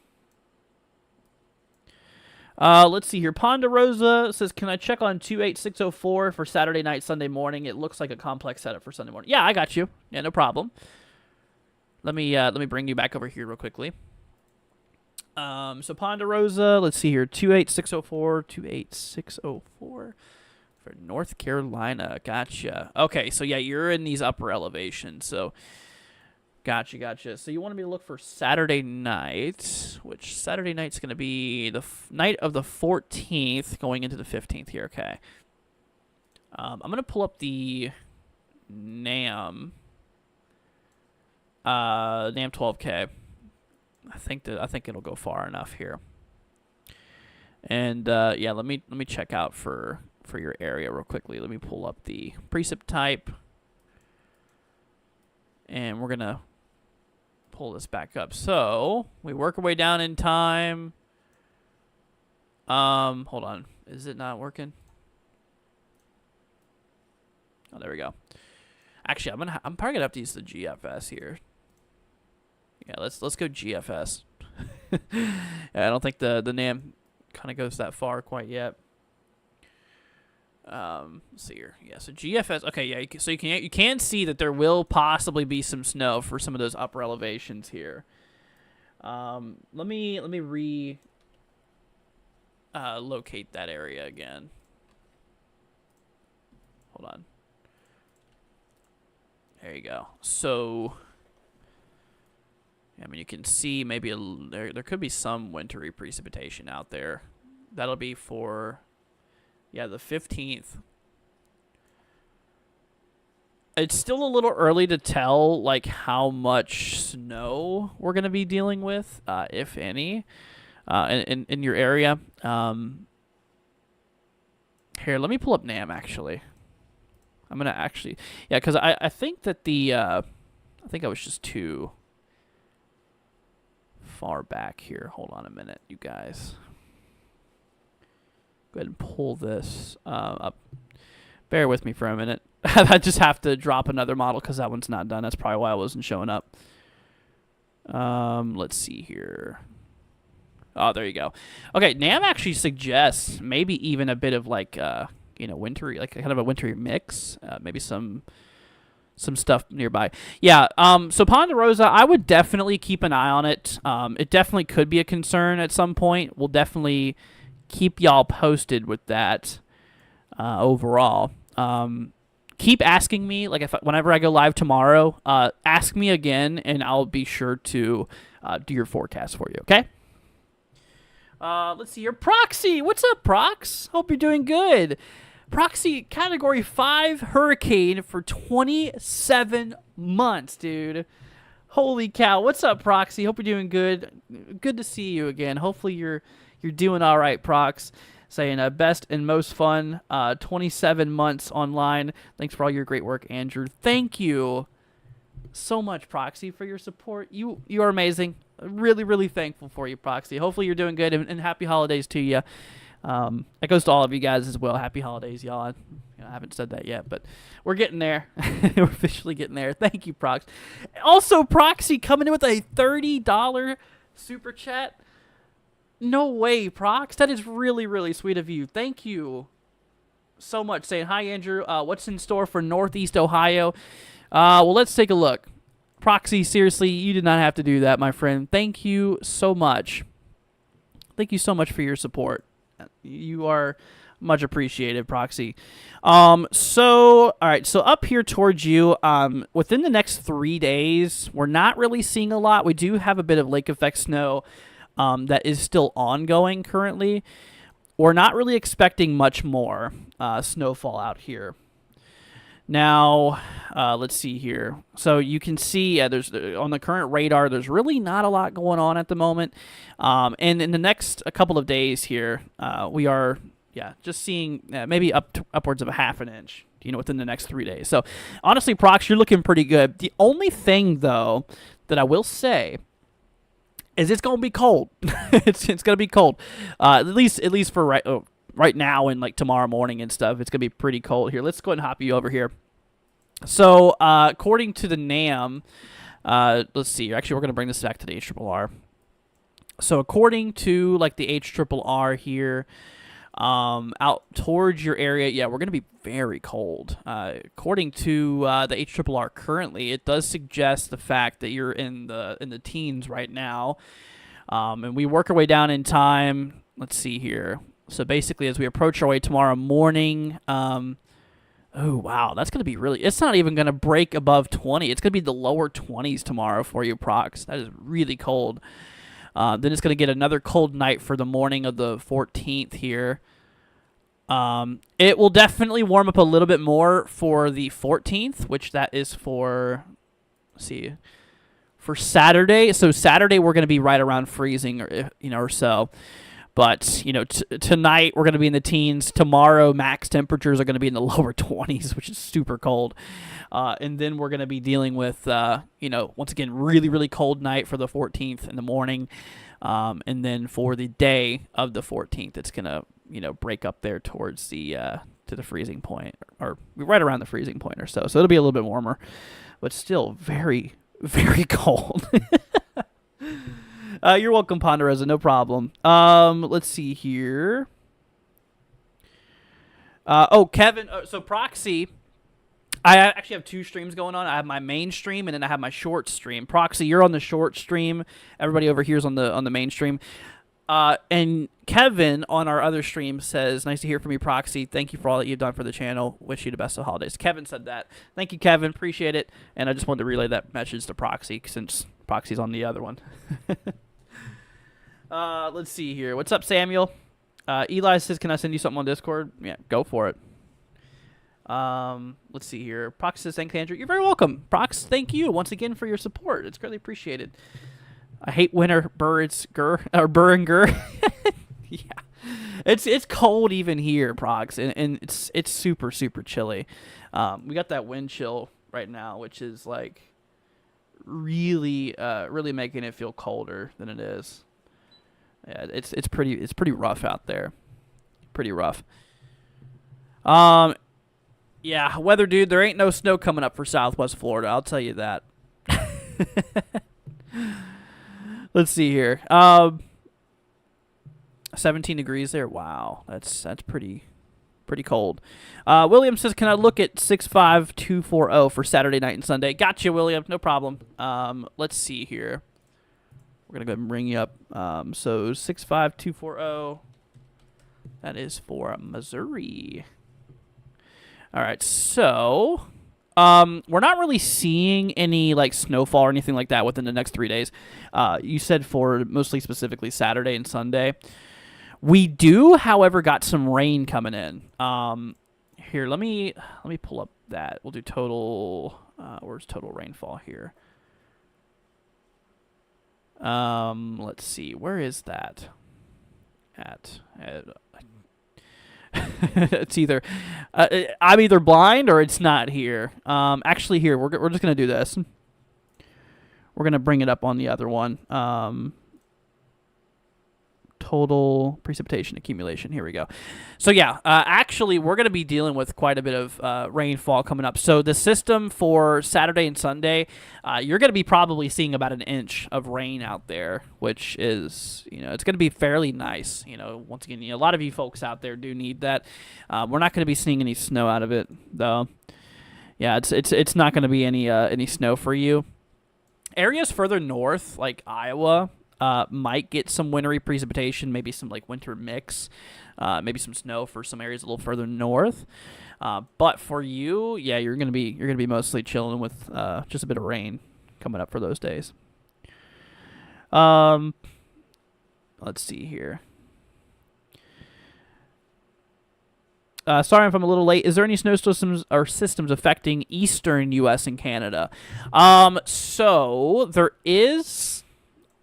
Let's see here. Ponderosa says, "Can I check on 28604 for Saturday night, Sunday morning? It looks like a complex setup for Sunday morning." Yeah, I got you. Yeah, no problem. Let me bring you back over here real quickly. So Ponderosa, let's see here. 28604, 28604 for North Carolina. Gotcha. Okay, so yeah, you're in these upper elevations. So Gotcha. So you want me to look for Saturday night, which Saturday night's going to be the night of the 14th going into the 15th here. Okay. I'm going to pull up the NAM 12K. I think it'll go far enough here. And yeah, let me check out for your area real quickly. Let me pull up the precip type. And we're going to pull this back up. So we work our way down in time. Hold on. Is it not working? Oh, there we go. Actually, I'm probably gonna have to use the GFS here. Yeah, let's go GFS. Yeah, I don't think the NAM kind of goes that far quite yet. Let's see here. Yeah, so GFS. Okay, yeah. So you can see that there will possibly be some snow for some of those upper elevations here. Let me locate that area again. Hold on. There you go. So, I mean, you can see maybe there could be some wintry precipitation out there. That'll be for, yeah, the 15th. It's still a little early to tell, like, how much snow we're going to be dealing with, if any, in your area. Here, let me pull up NAM, actually. I'm going to actually, yeah, because I think that I think I was just too far back here. Hold on a minute, you guys. Go ahead and pull this up. Bear with me for a minute. I just have to drop another model because that one's not done. That's probably why I wasn't showing up. Let's see here. Oh, there you go. Okay, NAM actually suggests maybe even a bit of like, wintry, like kind of a wintry mix. Maybe some stuff nearby. Yeah, so Ponderosa, I would definitely keep an eye on it. It definitely could be a concern at some point. We'll definitely keep y'all posted with that overall. Keep asking me. Like whenever I go live tomorrow, ask me again, and I'll be sure to do your forecast for you. Okay. Let's see here. Proxy, what's up, Prox? Hope you're doing good. Proxy, Category 5 hurricane for 27 months, dude. Holy cow. What's up, Proxy? Hope you're doing good. Good to see you again. Hopefully you're doing all right, Prox. Saying best and most fun 27 months online. Thanks for all your great work, Andrew. Thank you so much, Proxy, for your support. You are amazing. Really, really thankful for you, Proxy. Hopefully you're doing good, and happy holidays to you. That goes to all of you guys as well. Happy holidays, y'all. I haven't said that yet, but we're getting there. We're officially getting there. Thank you, Prox. Also, Proxy coming in with a $30 super chat. No way, Prox. That is really, really sweet of you. Thank you so much. Saying, hi, Andrew. What's in store for Northeast Ohio? Well, let's take a look. Proxy, seriously, you did not have to do that, my friend. Thank you so much. Thank you so much for your support. You are much appreciated, Proxy. All right, so up here towards you, within the next 3 days, we're not really seeing a lot. We do have a bit of lake effect snow that is still ongoing currently. We're not really expecting much more snowfall out here. Now, let's see here. So you can see there's on the current radar, there's really not a lot going on at the moment. And in the next couple of days here, we are just seeing maybe upwards of a half an inch, within the next 3 days. So honestly, Prox, you're looking pretty good. The only thing, though, that I will say is it's going to be cold. it's going to be cold, at least for right now and like tomorrow morning and stuff. It's going to be pretty cold here. Let's go ahead and hop you over here. So, according to the NAM, let's see. Actually, we're going to bring this back to the HRRR. So, according to like the HRRR here, out towards your area, we're going to be very cold. According to the HRRR currently, it does suggest the fact that you're in the teens right now, and we work our way down in time. Let's see here. So basically, as we approach our way tomorrow morning, oh wow, that's gonna be really. It's not even gonna break above 20. It's gonna be the lower 20s tomorrow for you, Prox. That is really cold. Then it's gonna get another cold night for the morning of the 14th here. It will definitely warm up a little bit more for the 14th, which that is for. Let's see. For Saturday. So Saturday we're gonna be right around freezing, or so. But, tonight we're going to be in the teens. Tomorrow, max temperatures are going to be in the lower 20s, which is super cold. And then we're going to be dealing with, once again, really, really cold night for the 14th in the morning. And then for the day of the 14th, it's going to, break up there towards to the freezing point, or right around the freezing point or so. So it'll be a little bit warmer, but still very, very cold. You're welcome, Ponderosa. No problem. Let's see here. Kevin. So Proxy, I actually have two streams going on. I have my main stream and then I have my short stream. Proxy, you're on the short stream. Everybody over here is on the main stream. And Kevin on our other stream says, "Nice to hear from you, Proxy. Thank you for all that you've done for the channel. Wish you the best of holidays." Kevin said that. Thank you, Kevin. Appreciate it. And I just wanted to relay that message to Proxy since Proxy's on the other one. Let's see here. What's up, Samuel? Eli says, "Can I send you something on Discord?" Yeah, go for it. Let's see here. Prox says, "Thanks, Andrew." You're very welcome. Prox, thank you once again for your support. It's greatly appreciated. I hate winter, burr and gur. Yeah, it's cold even here, Prox, and it's super, super chilly. We got that wind chill right now, which is like really making it feel colder than it is. Yeah, it's pretty rough out there. Pretty rough. Yeah, weather dude, there ain't no snow coming up for Southwest Florida, I'll tell you that. Let's see here. 17 degrees there. Wow, that's pretty cold. William says, "Can I look at 65240 for Saturday night and Sunday?" Gotcha, William. No problem. Let's see here. We're going to go ahead and bring you up. So 65240, that is for Missouri. All right, so we're not really seeing any like snowfall or anything like that within the next 3 days. You said for mostly specifically Saturday and Sunday. We do, however, got some rain coming in. Here, let me pull up that. We'll do total. Where's total rainfall here? Let's see. Where is that? At it's either I'm either blind or it's not here. Actually, here we're just gonna do this. We're gonna bring it up on the other one. Total precipitation accumulation. Here we go. So yeah, actually, we're going to be dealing with quite a bit of rainfall coming up. So the system for Saturday and Sunday, you're going to be probably seeing about an inch of rain out there, which is, it's going to be fairly nice. Once again, a lot of you folks out there do need that. We're not going to be seeing any snow out of it, though. Yeah, it's not going to be any snow for you. Areas further north, like Iowa, might get some wintry precipitation, maybe some like winter mix, maybe some snow for some areas a little further north. But for you, yeah, you're gonna be mostly chilling with just a bit of rain coming up for those days. Let's see here. Sorry if I'm a little late. Is there any snow systems or systems affecting eastern U.S. and Canada? So there is.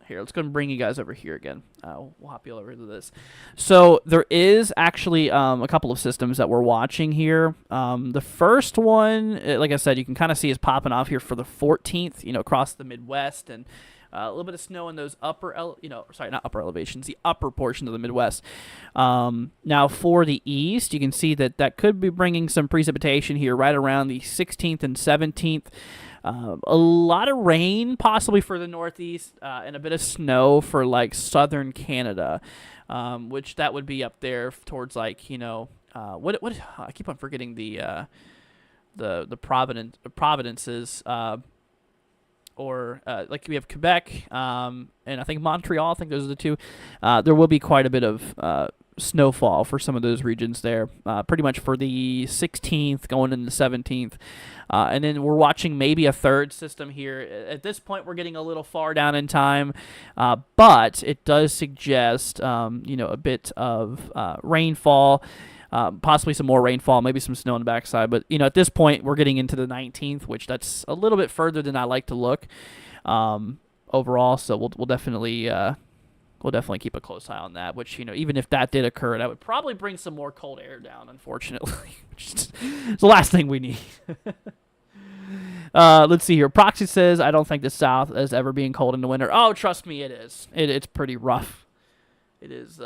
Here, let's go and bring you guys over here again. We'll hop you over to this. So there is actually a couple of systems that we're watching here. The first one, like I said, you can kind of see is popping off here for the 14th, across the Midwest, and a little bit of snow in those not upper elevations, the upper portion of the Midwest. Now for the east, you can see that could be bringing some precipitation here right around the 16th and 17th. A lot of rain possibly for the northeast, and a bit of snow for like southern Canada, which that would be up there towards like what I keep on forgetting the provinces, or like we have Quebec, and I think Montreal. I think those are the two. There will be quite a bit of snowfall for some of those regions there, pretty much for the 16th going into the 17th. And then we're watching maybe a third system here. At this point, we're getting a little far down in time, but it does suggest, a bit of rainfall, possibly some more rainfall, maybe some snow on the backside. But, at this point, we're getting into the 19th, which that's a little bit further than I like to look overall. So we'll definitely keep a close eye on that, which, even if that did occur, that would probably bring some more cold air down, unfortunately, which is the last thing we need. Let's see here. Proxy says, I don't think the South is ever being cold in the winter. Oh, trust me, it is. It's pretty rough. It is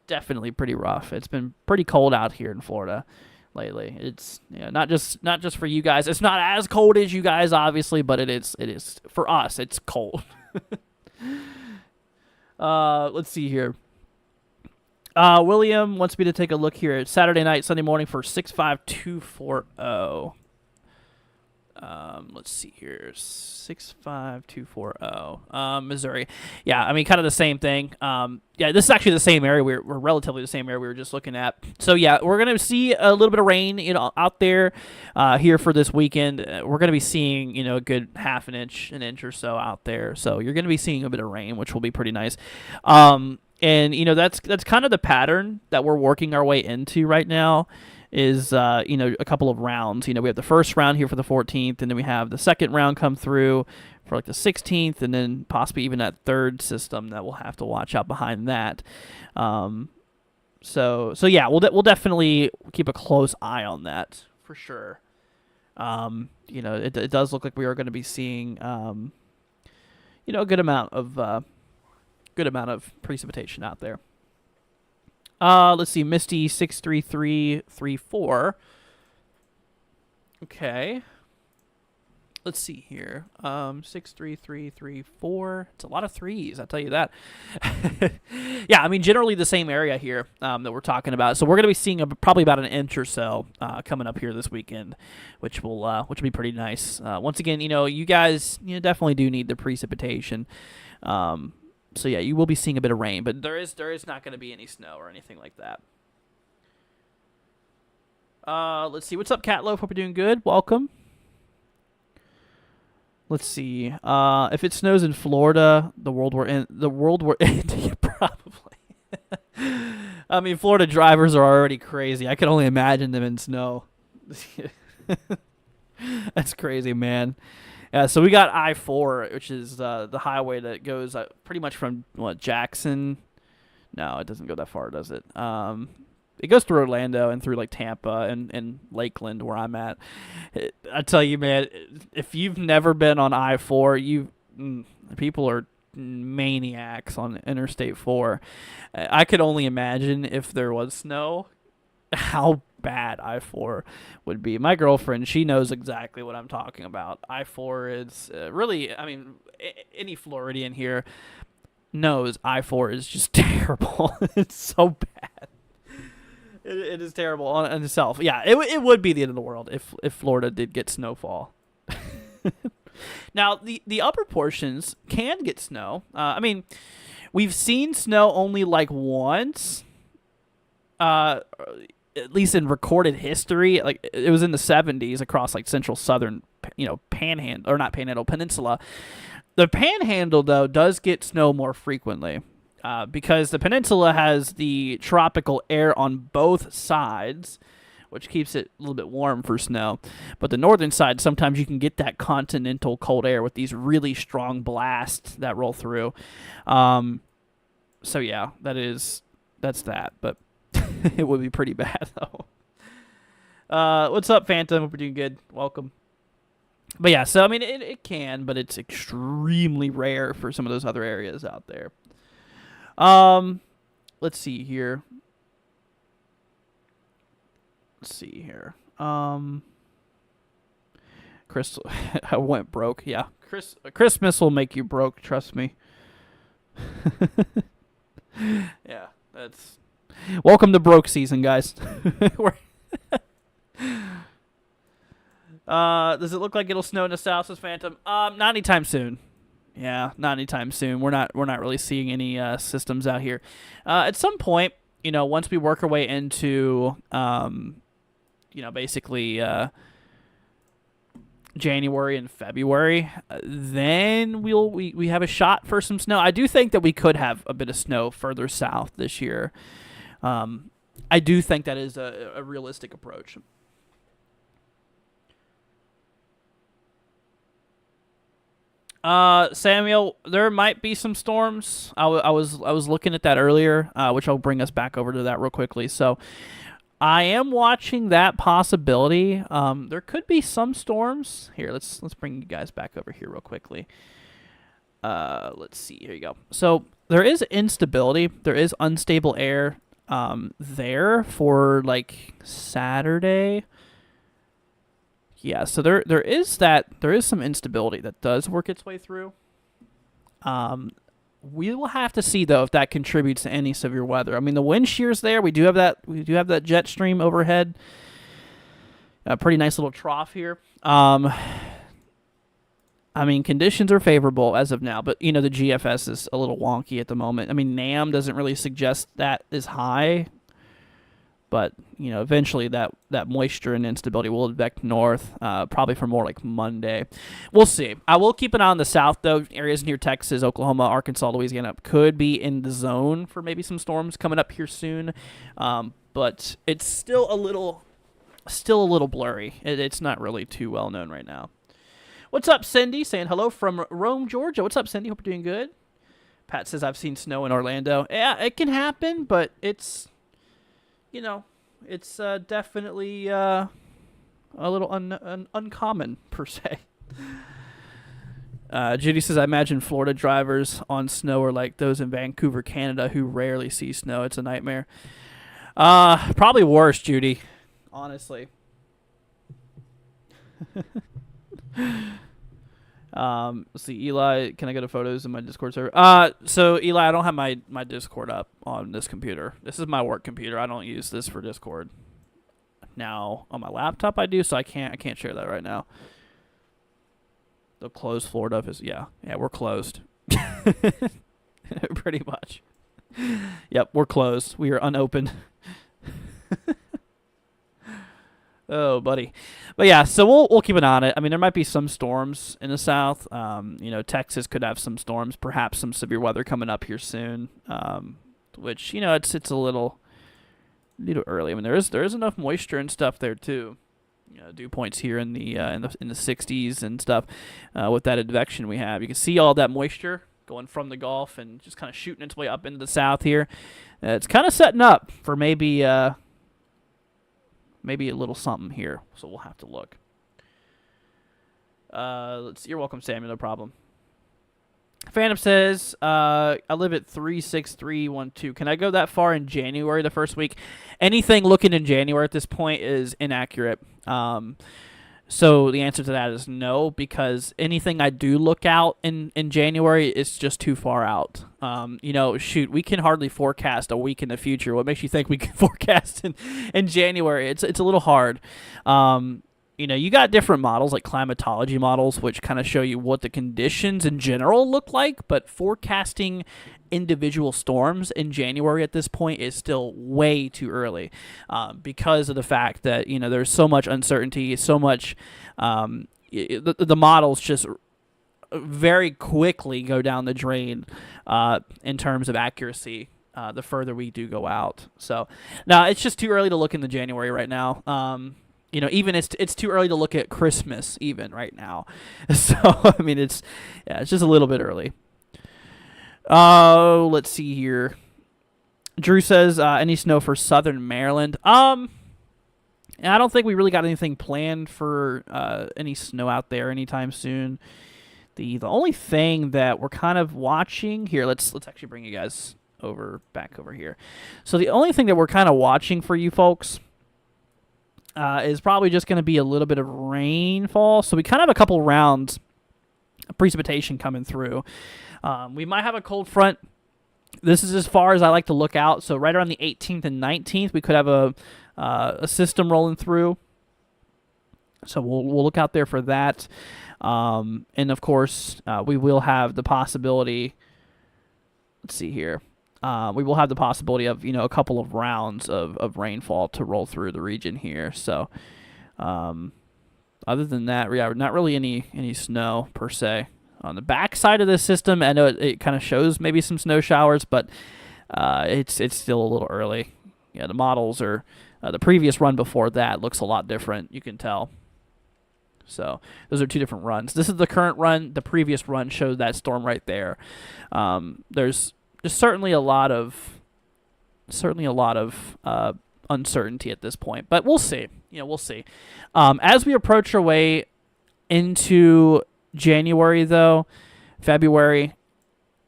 definitely pretty rough. It's been pretty cold out here in Florida lately. It's not just for you guys. It's not as cold as you guys, obviously, but it is for us. It's cold. Let's see here. William wants me to take a look here at Saturday night, Sunday morning for 65240. Let's see here. 65240. Missouri. Yeah, I mean, kind of the same thing. Yeah, this is actually the same area. We're relatively the same area we were just looking at. So, yeah, we're going to see a little bit of rain, out there here for this weekend. We're going to be seeing, a good an inch or so out there. So you're going to be seeing a bit of rain, which will be pretty nice. And, that's kind of the pattern that we're working our way into right now. Is a couple of rounds. We have the first round here for the 14th, and then we have the second round come through for like the 16th, and then possibly even that third system that we'll have to watch out behind that. So yeah, we'll definitely keep a close eye on that for sure. It does look like we are going to be seeing a good amount of precipitation out there. Let's see, Misty 63334. Okay. Let's see here. 63334. It's a lot of threes, I'll tell you that. Yeah, I mean, generally the same area here that we're talking about. So we're going to be seeing probably about an inch or so coming up here this weekend, which will be pretty nice. Once again, you guys definitely do need the precipitation. So yeah, you will be seeing a bit of rain, but there is not going to be any snow or anything like that. Let's see. What's up, Cat Loaf? Hope you're doing good. Welcome. Let's see. If it snows in Florida, the world we're in, yeah, probably. I mean, Florida drivers are already crazy. I can only imagine them in snow. That's crazy, man. Yeah, so we got I-4, which is the highway that goes pretty much from Jackson. No, it doesn't go that far, does it? It goes through Orlando and through like Tampa and Lakeland, where I'm at. I tell you, man, if you've never been on I-4, people are maniacs on Interstate 4. I could only imagine if there was snow, how bad I-4 would be. My girlfriend, she knows exactly what I'm talking about. I-4 is really, I mean, any Floridian here knows I-4 is just terrible. It's so bad. It is terrible on itself. Yeah, it would be the end of the world if Florida did get snowfall. Now, the upper portions can get snow. I mean, we've seen snow only like once, at least in recorded history. Like, it was in the 70s across like central southern, panhandle, or not panhandle, peninsula. The panhandle, though, does get snow more frequently. Because the peninsula has the tropical air on both sides, which keeps it a little bit warm for snow. But the northern side, sometimes you can get that continental cold air with these really strong blasts that roll through. So yeah, that's that. But it would be pretty bad though. What's up, Phantom? Hope you're doing good. Welcome. But yeah, so I mean, it can, but it's extremely rare for some of those other areas out there. Let's see here. Chris, I went broke. Yeah, Christmas will make you broke. Trust me. Yeah, that's welcome to broke season, guys. Does it look like it'll snow in the south, says Phantom? Not anytime soon. Yeah, not anytime soon. We're not really seeing any systems out here. At some point, once we work our way into, basically January and February, then we have a shot for some snow. I do think that we could have a bit of snow further south this year. I do think that is a realistic approach. Samuel, there might be some storms. I was looking at that earlier, which I'll bring us back over to that real quickly. So, I am watching that possibility. There could be some storms. Here, let's bring you guys back over here real quickly. Let's see. Here you go. So there is instability. There is unstable air. There for like Saturday. Yeah, so there is some instability that does work its way through. We will have to see though if that contributes to any severe weather. I mean, the wind shear's there. We do have that jet stream overhead. A pretty nice little trough here. I mean, conditions are favorable as of now, but the GFS is a little wonky at the moment. I mean, NAM doesn't really suggest that is high. But, eventually that moisture and instability will advect north, probably for more like Monday. We'll see. I will keep an eye on the south, though. Areas near Texas, Oklahoma, Arkansas, Louisiana could be in the zone for maybe some storms coming up here soon. But it's still a little blurry. It's not really too well known right now. What's up, Cindy? Saying hello from Rome, Georgia. What's up, Cindy? Hope you're doing good. Pat says, I've seen snow in Orlando. Yeah, it can happen, but it's... it's definitely a little uncommon, per se. Judy says, I imagine Florida drivers on snow are like those in Vancouver, Canada, who rarely see snow. It's a nightmare. Probably worse, Judy, honestly. Let's see, Eli, can I go to photos in my Discord server? So Eli, I don't have my Discord up on this computer. This is my work computer. I don't use this for Discord. Now on my laptop I do, so I can't share that right now. The closed Florida is yeah, we're closed. Pretty much. Yep, we're closed. We are unopened. Oh, buddy. But yeah, so we'll keep an eye on it. I mean, there might be some storms in the south. Texas could have some storms, perhaps some severe weather coming up here soon. Which it's a little early. I mean, there is enough moisture and stuff there too. Dew points here in the 60s and stuff. With that advection we have, you can see all that moisture going from the Gulf and just kind of shooting its way up into the south here. It's kind of setting up for maybe a little something here, so we'll have to look. You're welcome, Samuel. No problem. Phantom says, I live at 36312. Can I go that far in January, the first week? Anything looking in January at this point is inaccurate. So the answer to that is no, because anything I do look out in January is just too far out. We can hardly forecast a week in the future. What makes you think we can forecast in January? It's a little hard. You got different models like climatology models, which kind of show you what the conditions in general look like, but forecasting individual storms in January at this point is still way too early because of the fact that, there's so much uncertainty, so much, the models just very quickly go down the drain in terms of accuracy the further we do go out. So, now it's just too early to look into January right now. Even it's too early to look at Christmas even right now. So, I mean, it's just a little bit early. Let's see here. Drew says, any snow for southern Maryland? I don't think we really got anything planned for any snow out there anytime soon. The only thing that we're kind of watching here, let's actually bring you guys back over here. So the only thing that we're kind of watching for you folks is probably just going to be a little bit of rainfall. So we kind of have a couple rounds of precipitation coming through. We might have a cold front. This is as far as I like to look out. So right around the 18th and 19th, we could have a system rolling through. So we'll look out there for that. And of course, we will have the possibility. Let's see here. We will have the possibility of a couple of rounds of rainfall to roll through the region here. So, other than that, not really any snow per se on the back side of this system. I know it kind of shows maybe some snow showers, but it's still a little early. Yeah, the models are the previous run before that looks a lot different. You can tell. So those are two different runs. This is the current run. The previous run showed that storm right there. There's certainly a lot of uncertainty at this point, but we'll see. We'll see. As we approach our way into January, though, February,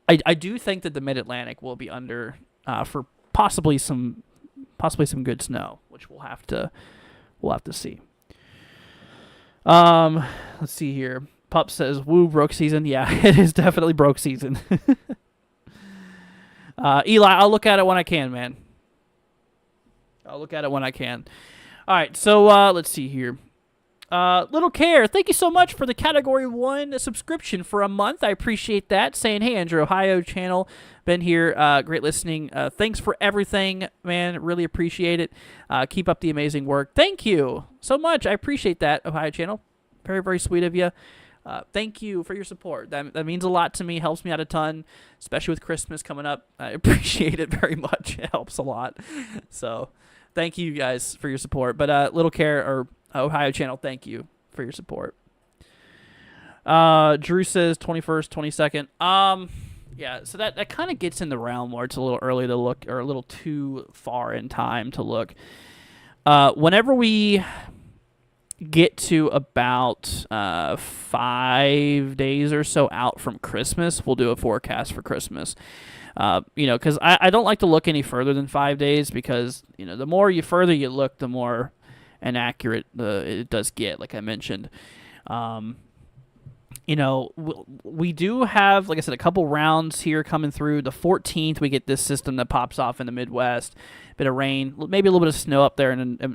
I do think that the Mid-Atlantic will be under for possibly some good snow, which we'll have to see. Let's see here. Pup says, "Woo, broke season." Yeah, it is definitely broke season. Eli, I'll look at it when I can, man. I'll look at it when I can. All right, so let's see here. Little Care, thank you so much for the Category 1 subscription for a month. I appreciate that. Saying, hey, Andrew, Ohio channel, been here, great listening. Thanks for everything, man. Really appreciate it. Keep up the amazing work. Thank you so much. I appreciate that, Ohio channel. Very, very sweet of you. Thank you for your support. That means a lot to me. Helps me out a ton, especially with Christmas coming up. I appreciate it very much. It helps a lot. So thank you guys for your support. But Little Care or Ohio channel, thank you for your support. Drew says 21st, 22nd. Yeah, so that kind of gets in the realm where it's a little early to look or a little too far in time to look. Whenever we get to about 5 days or so out from Christmas, we'll do a forecast for Christmas. Because I don't like to look any further than 5 days because, the more further you look, the more inaccurate it does get, like I mentioned. We do have, like I said, a couple rounds here coming through. The 14th, we get this system that pops off in the Midwest. Bit of rain, maybe a little bit of snow up there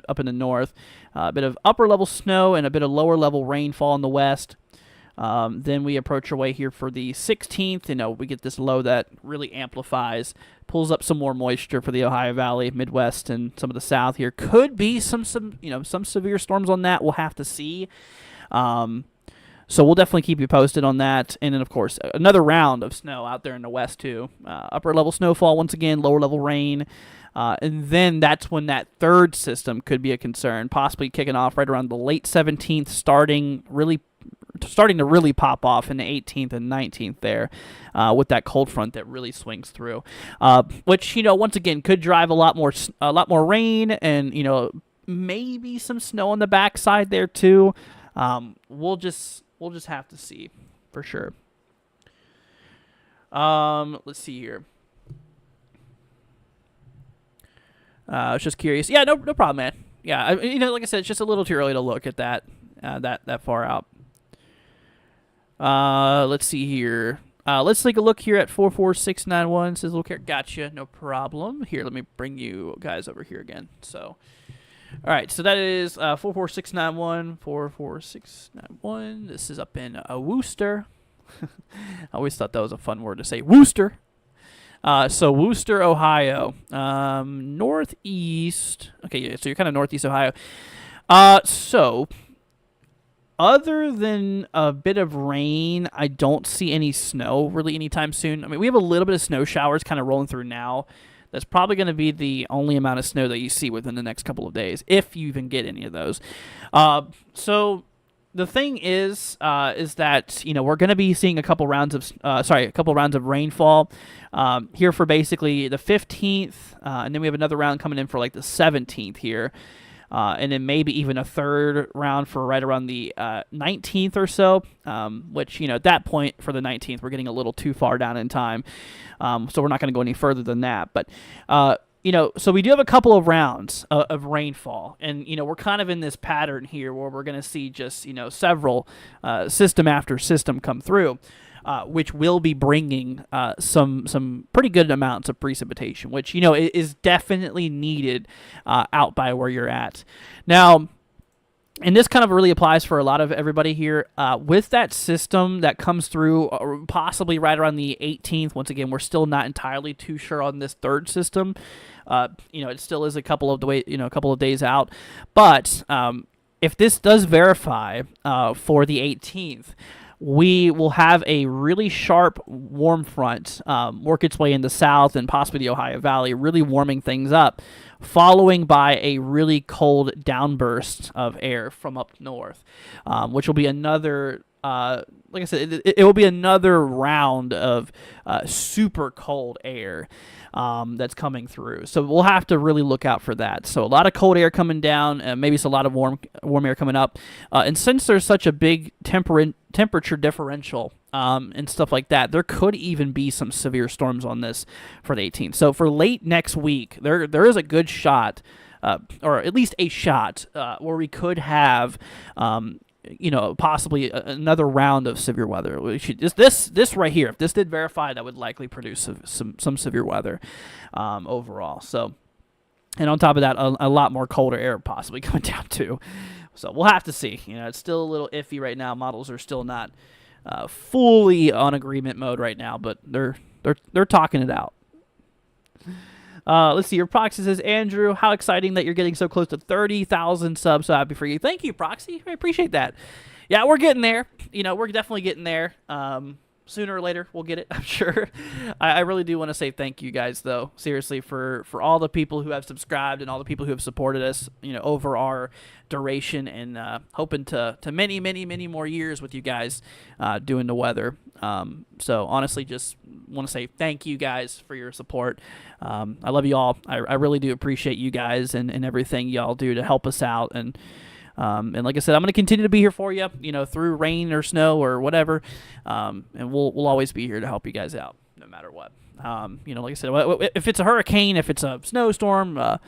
up in the north. A bit of upper level snow and a bit of lower level rainfall in the west. Then we approach our way here for the 16th. We get this low that really amplifies, pulls up some more moisture for the Ohio Valley, Midwest, and some of the South here. Could be some severe storms on that. We'll have to see. So we'll definitely keep you posted on that. And then, of course, another round of snow out there in the west, too. Upper level snowfall once again, lower level rain. And then that's when that third system could be a concern, possibly kicking off right around the late 17th, starting to really pop off in the 18th and 19th there with that cold front that really swings through, which, once again, could drive a lot more rain and, maybe some snow on the backside there, too. We'll just have to see for sure. Let's see here. I was just curious. Yeah, no problem, man. Yeah, like I said, it's just a little too early to look at that far out. Let's see here. Let's take a look here at 44691. Says little care. Gotcha, no problem. Here, let me bring you guys over here again. So, all right. So that is 44691. 44691. This is up in Worcester. I always thought that was a fun word to say. Worcester. So Worcester, Ohio, northeast. Okay, yeah, so you're kind of northeast Ohio. So other than a bit of rain, I don't see any snow really anytime soon. I mean, we have a little bit of snow showers kind of rolling through now. That's probably going to be the only amount of snow that you see within the next couple of days, if you even get any of those. So the thing is that we're going to be seeing a couple rounds of rainfall here for basically the 15th, and then we have another round coming in for like the 17th here, and then maybe even a third round for right around the 19th or so. Which at that point for the 19th, we're getting a little too far down in time, so we're not going to go any further than that. But so we do have a couple of rounds of rainfall, and we're kind of in this pattern here where we're going to see just several system after system come through, which will be bringing some pretty good amounts of precipitation, which is definitely needed out by where you're at now. And this kind of really applies for a lot of everybody here. With that system that comes through possibly right around the 18th, once again, we're still not entirely too sure on this third system. It still is a couple of days out. But if this does verify for the 18th, we will have a really sharp warm front work its way in the south and possibly the Ohio Valley, really warming things up, following by a really cold downburst of air from up north, which will be another, like I said, it will be another round of super cold air that's coming through. So we'll have to really look out for that. So a lot of cold air coming down, maybe it's a lot of warm air coming up. And since there's such a big temperature differential and stuff like that, there could even be some severe storms on this for the 18th. So for late next week, there is a good shot, or at least a shot, where we could have possibly another round of severe weather. This right here, if this did verify, that would likely produce some severe weather overall. So, and on top of that, a lot more colder air possibly coming down too. So we'll have to see. It's still a little iffy right now. Models are still not fully on agreement mode right now, but they're talking it out. Let's see. Your Proxy says, Andrew, how exciting that you're getting so close to 30,000 subs. So happy for you. Thank you, Proxy. I appreciate that. Yeah, we're getting there. We're definitely getting there. Sooner or later, we'll get it, I'm sure. I really do want to say thank you guys, though, seriously, for all the people who have subscribed and all the people who have supported us, over our duration, and hoping to many, many, many more years with you guys doing the weather. So honestly, just want to say thank you guys for your support. I love you all. I really do appreciate you guys and everything y'all do to help us out. And like I said, I'm going to continue to be here for you, through rain or snow or whatever. And we'll always be here to help you guys out no matter what. Like I said, if it's a hurricane, if it's a snowstorm,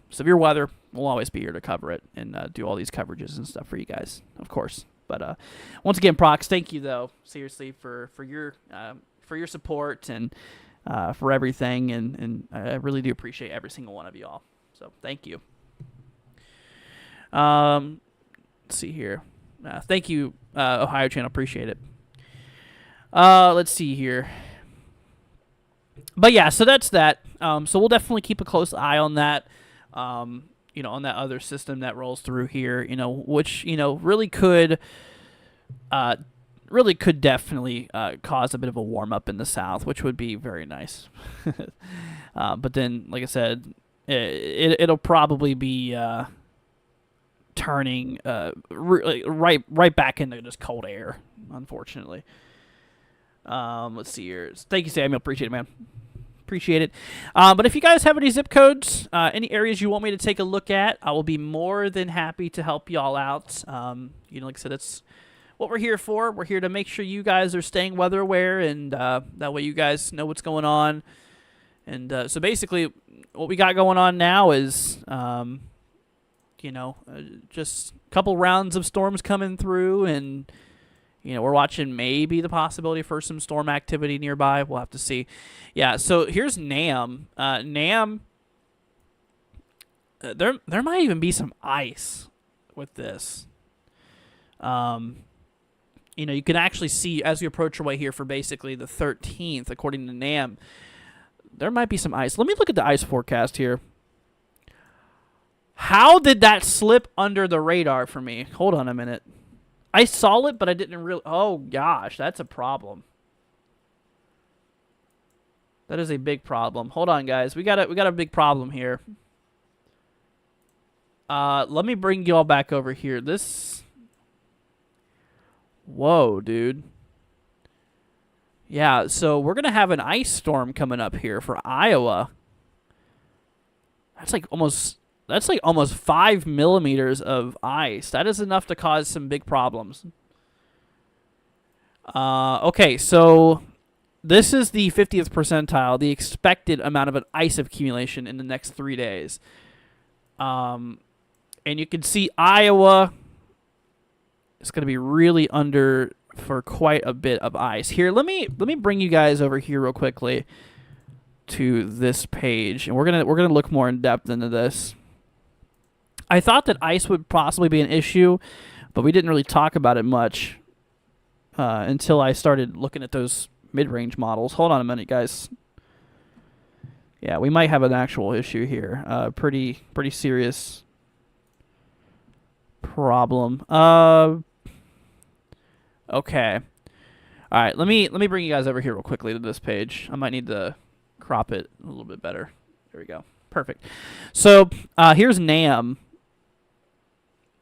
severe weather, we'll always be here to cover it and do all these coverages and stuff for you guys, of course. But once again, Prox, thank you, though, seriously, for your support and for everything. And I really do appreciate every single one of you all. So thank you. Let's see here. Thank you, Ohio channel. Appreciate it. Let's see here. But yeah, so that's that. So we'll definitely keep a close eye on that. On that other system that rolls through here, which really could definitely cause a bit of a warm up in the south, which would be very nice. But then, like I said, it'll probably be turning right back into just cold air, unfortunately. Let's see here. Thank you, Samuel. Appreciate it, man. Appreciate it. But if you guys have any zip codes, any areas you want me to take a look at, I will be more than happy to help y'all out. Like I said, it's what we're here for. We're here to make sure you guys are staying weather aware, and that way you guys know what's going on. And so basically, what we got going on now is, just a couple rounds of storms coming through, and we're watching maybe the possibility for some storm activity nearby. We'll have to see. Yeah, so here's NAM. NAM, there might even be some ice with this. You can actually see as we approach our way here for basically the 13th, according to NAM, there might be some ice. Let me look at the ice forecast here. How did that slip under the radar for me? Hold on a minute. I saw it, but I didn't really... Oh, gosh, that's a problem. That is a big problem. Hold on, guys. We got a big problem here. Let me bring you all back over here. This... Whoa, dude. Yeah, so we're going to have an ice storm coming up here for Iowa. That's like almost 5 millimeters of ice. That is enough to cause some big problems. Okay, so this is the 50th percentile, the expected amount of an ice accumulation in the next 3 days. And you can see Iowa is going to be really under for quite a bit of ice. Here, let me bring you guys over here real quickly to this page, and we're gonna look more in depth into this. I thought that ice would possibly be an issue, but we didn't really talk about it much until I started looking at those mid-range models. Hold on a minute, guys. Yeah, we might have an actual issue here. Pretty serious problem. Okay. All right, let me bring you guys over here real quickly to this page. I might need to crop it a little bit better. There we go. Perfect. So here's NAM.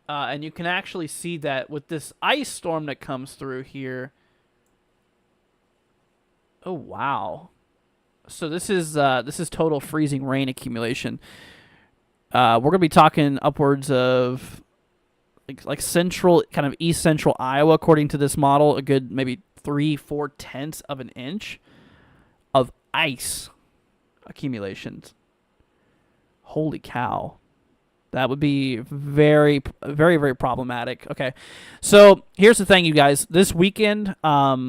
And you can actually see that with this ice storm that comes through here. Oh, wow. So this is total freezing rain accumulation. We're going to be talking upwards of like central, kind of east central Iowa, according to this model, a good maybe 3/4 of an inch of ice accumulations. Holy cow. That would be very, very, very problematic. Okay, so here's the thing, you guys. This weekend, for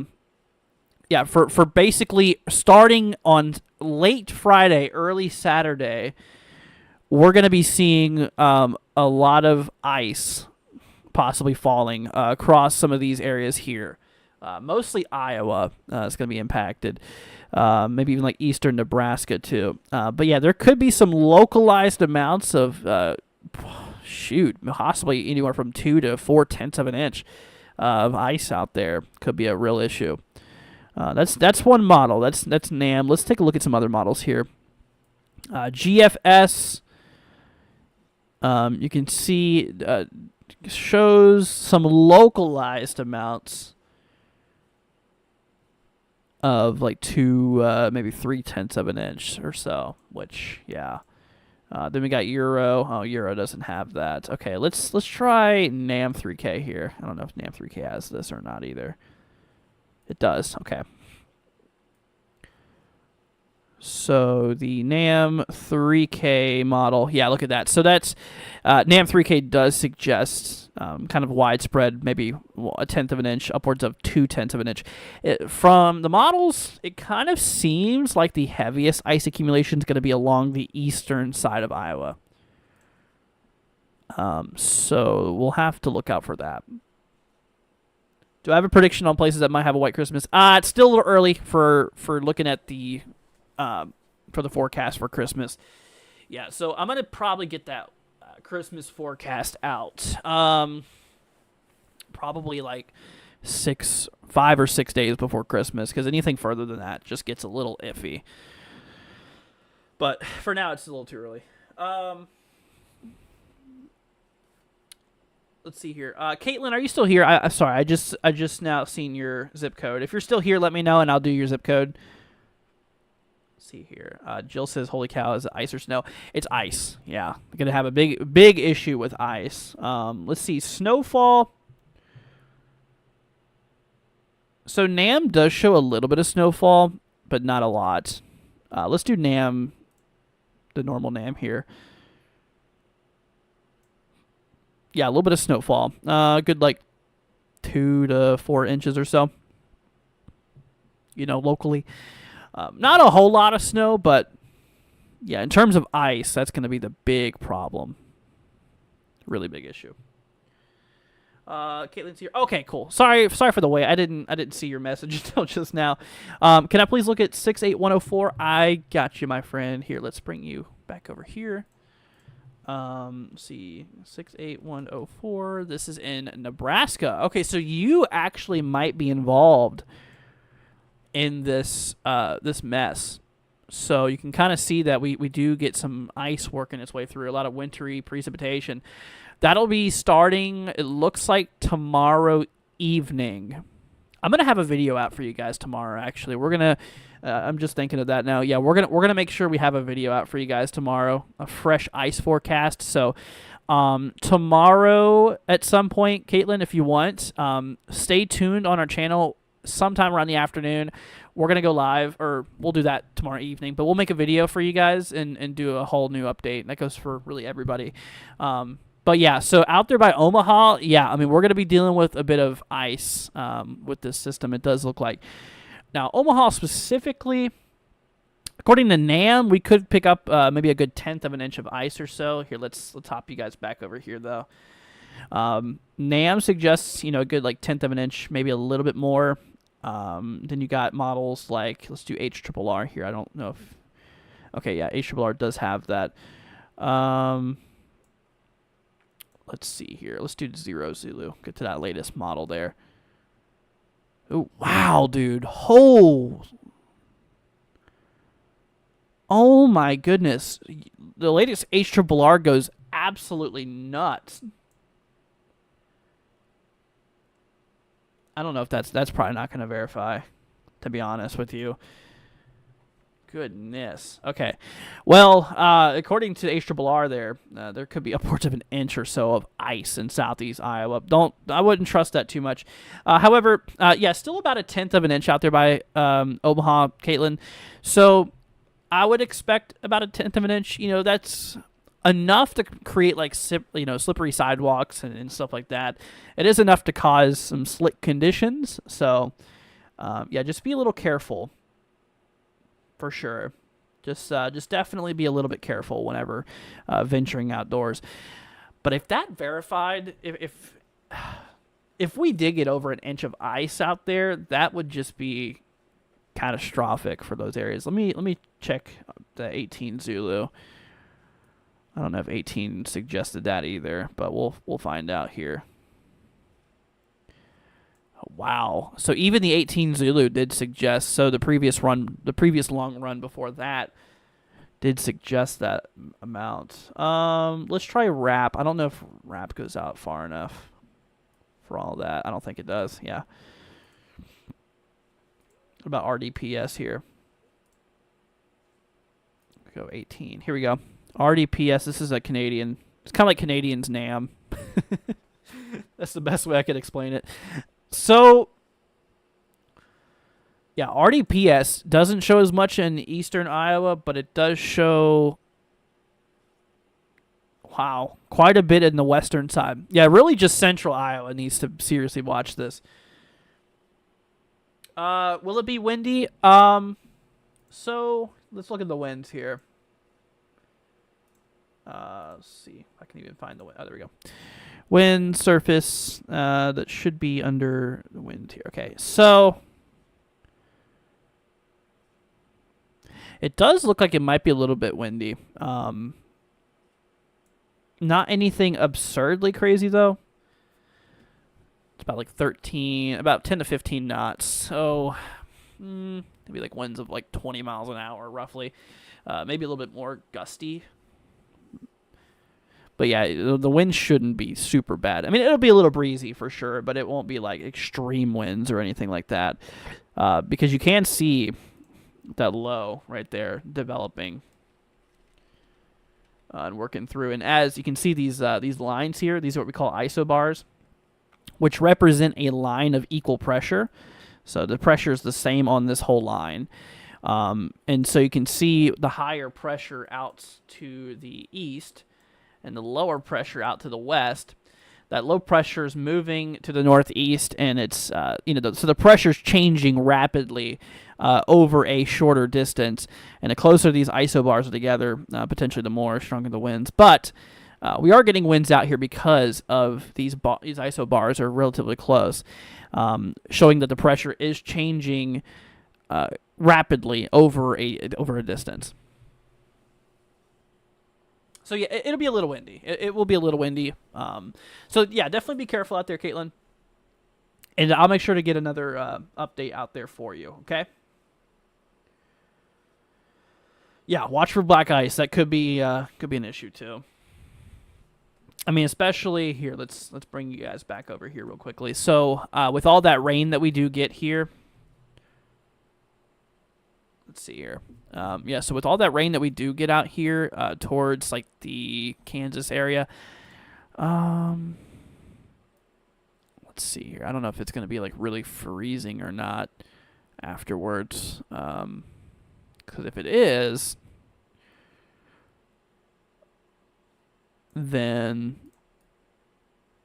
basically starting on late Friday, early Saturday, we're going to be seeing a lot of ice possibly falling across some of these areas here. Mostly Iowa is going to be impacted. Maybe even like eastern Nebraska too. But yeah, there could be some localized amounts of, possibly anywhere from 2 to 4/10 of an inch of ice out there. Could be a real issue. That's one model. That's NAM. Let's take a look at some other models here. GFS. You can see shows some localized amounts of like 2, maybe 3/10 of an inch or so, which, yeah. Then we got Euro. Oh, Euro doesn't have that. Okay, let's try NAM 3K here. I don't know if NAM 3K has this or not either. It does. Okay. So the NAM 3K model, yeah, look at that. So that's NAM 3K does suggest kind of widespread, maybe 1/10 of an inch, upwards of 2/10 of an inch. From the models, it kind of seems like the heaviest ice accumulation is going to be along the eastern side of Iowa. So we'll have to look out for that. Do I have a prediction on places that might have a white Christmas? It's still a little early for looking at the for the forecast for Christmas. Yeah, so I'm gonna probably get that Christmas forecast out. Probably like 5 or 6 days before Christmas, because anything further than that just gets a little iffy. But for now, it's a little too early. Let's see here. Caitlin, are you still here? I'm sorry. I just now seen your zip code. If you're still here, let me know, and I'll do your zip code. Let's see here. Jill says, "Holy cow! Is it ice or snow?" It's ice. Yeah, we're gonna have a big issue with ice. Let's see. Snowfall. So NAM does show a little bit of snowfall, but not a lot. Let's do NAM, the normal NAM here. Yeah, a little bit of snowfall. Good like 2 to 4 inches or so. Locally. Not a whole lot of snow, but yeah, in terms of ice, that's going to be the big problem. Really big issue. Caitlin's here. Okay, cool. Sorry for the wait. I didn't see your message until just now. Can I please look at 68104? I got you, my friend. Here, let's bring you back over here. Let's see, 68104. This is in Nebraska. Okay, so you actually might be involved in this mess. So you can kind of see that we do get some ice working its way through, a lot of wintry precipitation. That'll be starting, it looks like, tomorrow evening. I'm gonna have a video out for you guys tomorrow. Actually, we're gonna. I'm just thinking of that now. Yeah, we're gonna make sure we have a video out for you guys tomorrow. A fresh ice forecast. So, tomorrow at some point, Caitlin, if you want, stay tuned on our channel. Sometime around the afternoon, we're gonna go live, or we'll do that tomorrow evening. But we'll make a video for you guys and do a whole new update. That goes for really everybody. But yeah, so out there by Omaha, yeah, I mean, we're going to be dealing with a bit of ice with this system, it does look like. Now, Omaha specifically, according to NAM, we could pick up maybe a good 1/10 of an inch of ice or so. Here, let's hop you guys back over here, though. NAM suggests, a good like 1/10 of an inch, maybe a little bit more. Then you got models like, let's do HRRR here. I don't know if... Okay, yeah, HRRR does have that. Let's see here. Let's do 0 Zulu. Get to that latest model there. Oh, wow, dude. Oh, my goodness. The latest HRRR goes absolutely nuts. I don't know if that's probably not going to verify, to be honest with you. Goodness. Okay. Well, according to HRRR there could be upwards of an inch or so of ice in southeast Iowa. I wouldn't trust that too much. However, yeah, still about a 1/10 of an inch out there by Omaha, Caitlin. So I would expect about a 1/10 of an inch. That's enough to create like slippery sidewalks and stuff like that. It is enough to cause some slick conditions. So yeah, just be a little careful. For sure. Just definitely be a little bit careful whenever venturing outdoors. But if that verified, if we did get over an inch of ice out there, that would just be catastrophic for those areas. Let me check the 18 Zulu. I don't know if 18 suggested that either, but we'll find out here. Wow. So even the 18 Zulu did suggest, so the previous long run before that did suggest that amount. Let's try wrap. I don't know if wrap goes out far enough for all that. I don't think it does. Yeah. What about RDPS here? Go 18. Here we go. RDPS. This is a Canadian. It's kind of like Canadians NAM. That's the best way I could explain it. So, yeah, RDPS doesn't show as much in eastern Iowa, but it does show, wow, quite a bit in the western side. Yeah, really just central Iowa needs to seriously watch this. Will it be windy? So, let's look at the winds here. Let's see if I can even find the wind. Oh, there we go. Wind surface that should be under the wind here. Okay, so it does look like it might be a little bit windy. Not anything absurdly crazy though. It's about like 10 to 15 knots. So maybe like winds of like 20 miles an hour roughly. Maybe a little bit more gusty. But yeah, the wind shouldn't be super bad. I mean, it'll be a little breezy for sure, but it won't be like extreme winds or anything like that. Because you can see that low right there developing and working through. And as you can see, these lines here, these are what we call isobars, which represent a line of equal pressure. So the pressure is the same on this whole line. And so you can see the higher pressure out to the east and the lower pressure out to the west. That low pressure is moving to the northeast, and it's so the pressure is changing rapidly over a shorter distance. And the closer these isobars are together, potentially the more stronger the winds. But we are getting winds out here because of these isobars are relatively close, showing that the pressure is changing rapidly over a distance. So yeah, it'll be a little windy. It will be a little windy. So yeah, definitely be careful out there, Caitlin. And I'll make sure to get another update out there for you. Okay. Yeah, watch for black ice. That could be an issue too. I mean, especially here. Let's bring you guys back over here real quickly. So with all that rain that we do get here. Let's see here. Yeah, so with all that rain that we do get out here towards like the Kansas area, let's see here. I don't know if it's going to be like really freezing or not afterwards. Because if it is, then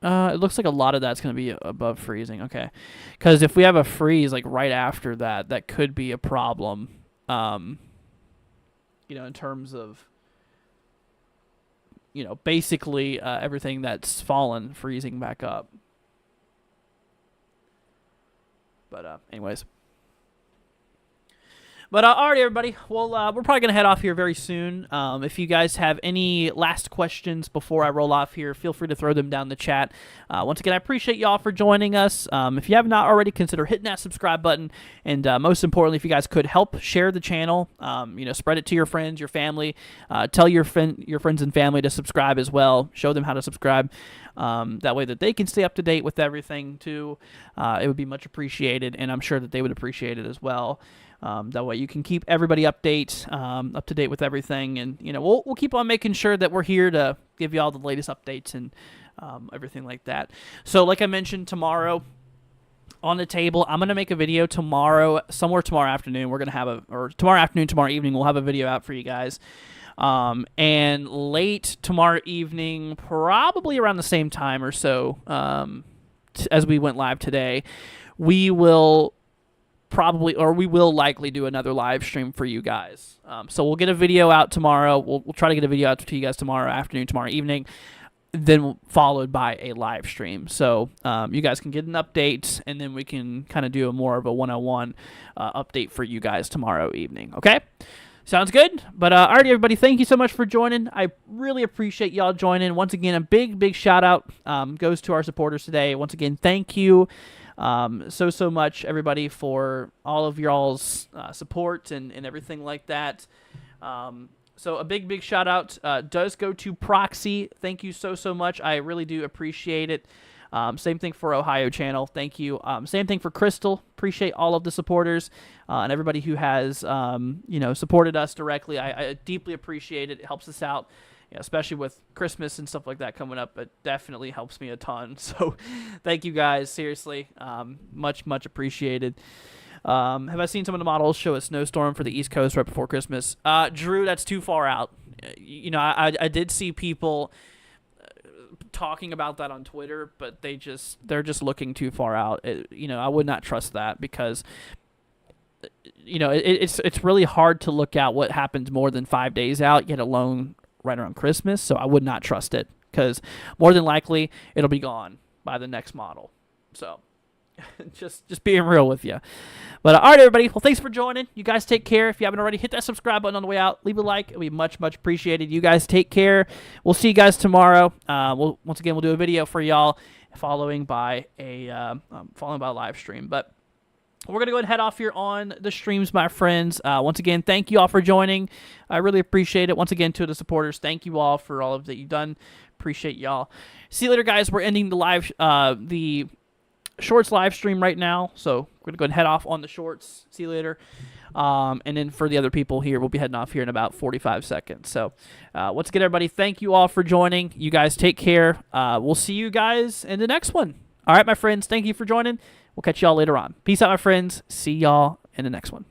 it looks like a lot of that's going to be above freezing. Okay, because if we have a freeze like right after that, that could be a problem. In terms of, basically everything that's fallen freezing back up. But anyways. But all right, everybody. Well, we're probably going to head off here very soon. If you guys have any last questions before I roll off here, feel free to throw them down in the chat. Once again, I appreciate y'all for joining us. If you have not already, consider hitting that subscribe button. And most importantly, if you guys could help share the channel, spread it to your friends, your family. Tell your friends and family to subscribe as well. Show them how to subscribe. That way that they can stay up to date with everything too. It would be much appreciated, and I'm sure that they would appreciate it as well. That way you can keep everybody up to date with everything, and we'll keep on making sure that we're here to give you all the latest updates and everything like that. So like I mentioned, tomorrow on the table, I'm gonna make a video tomorrow afternoon. We're gonna have tomorrow evening we'll have a video out for you guys. And late tomorrow evening, probably around the same time or so as we went live today, we will likely do another live stream for you guys. So we'll get a video out tomorrow. We'll try to get a video out to you guys tomorrow afternoon, tomorrow evening, then followed by a live stream. So you guys can get an update, and then we can kind of do more of a one-on-one update for you guys tomorrow evening. Okay? Sounds good? But all right, everybody, thank you so much for joining. I really appreciate y'all joining. Once again, a big shout-out goes to our supporters today. Once again, thank you so much, everybody, for all of y'all's support and everything like that. So a big shout out does go to Proxy. Thank you so much. I really do appreciate it. Same thing for Ohio Channel. Thank you. Same thing for Crystal. Appreciate all of the supporters and everybody who has supported us directly. I deeply appreciate it. It helps us out. Especially with Christmas and stuff like that coming up, it definitely helps me a ton. So thank you guys, seriously. Much appreciated. Have I seen some of the models show a snowstorm for the East Coast right before Christmas? Drew, that's too far out. I did see people talking about that on Twitter, but they're just looking too far out. I would not trust that because it's really hard to look at what happens more than 5 days out, yet alone right around Christmas, so I would not trust it. because more than likely it'll be gone by the next model. So just being real with you. But all right, everybody. Well, thanks for joining. You guys take care. If you haven't already, hit that subscribe button on the way out. Leave a like. It'll be much, much appreciated. You guys take care. We'll see you guys tomorrow. Once again, we'll do a video for y'all following by a live stream. But we're going to go ahead and head off here on the streams, my friends. Once again, thank you all for joining. I really appreciate it. Once again, to the supporters, thank you all for all of that you've done. Appreciate y'all. See you later, guys. We're ending the Shorts live stream right now, so we're going to go ahead and head off on the Shorts. See you later. And then for the other people here, we'll be heading off here in about 45 seconds. So once again, everybody, thank you all for joining. You guys take care. We'll see you guys in the next one. All right, my friends, thank you for joining. We'll catch y'all later on. Peace out, my friends. See y'all in the next one.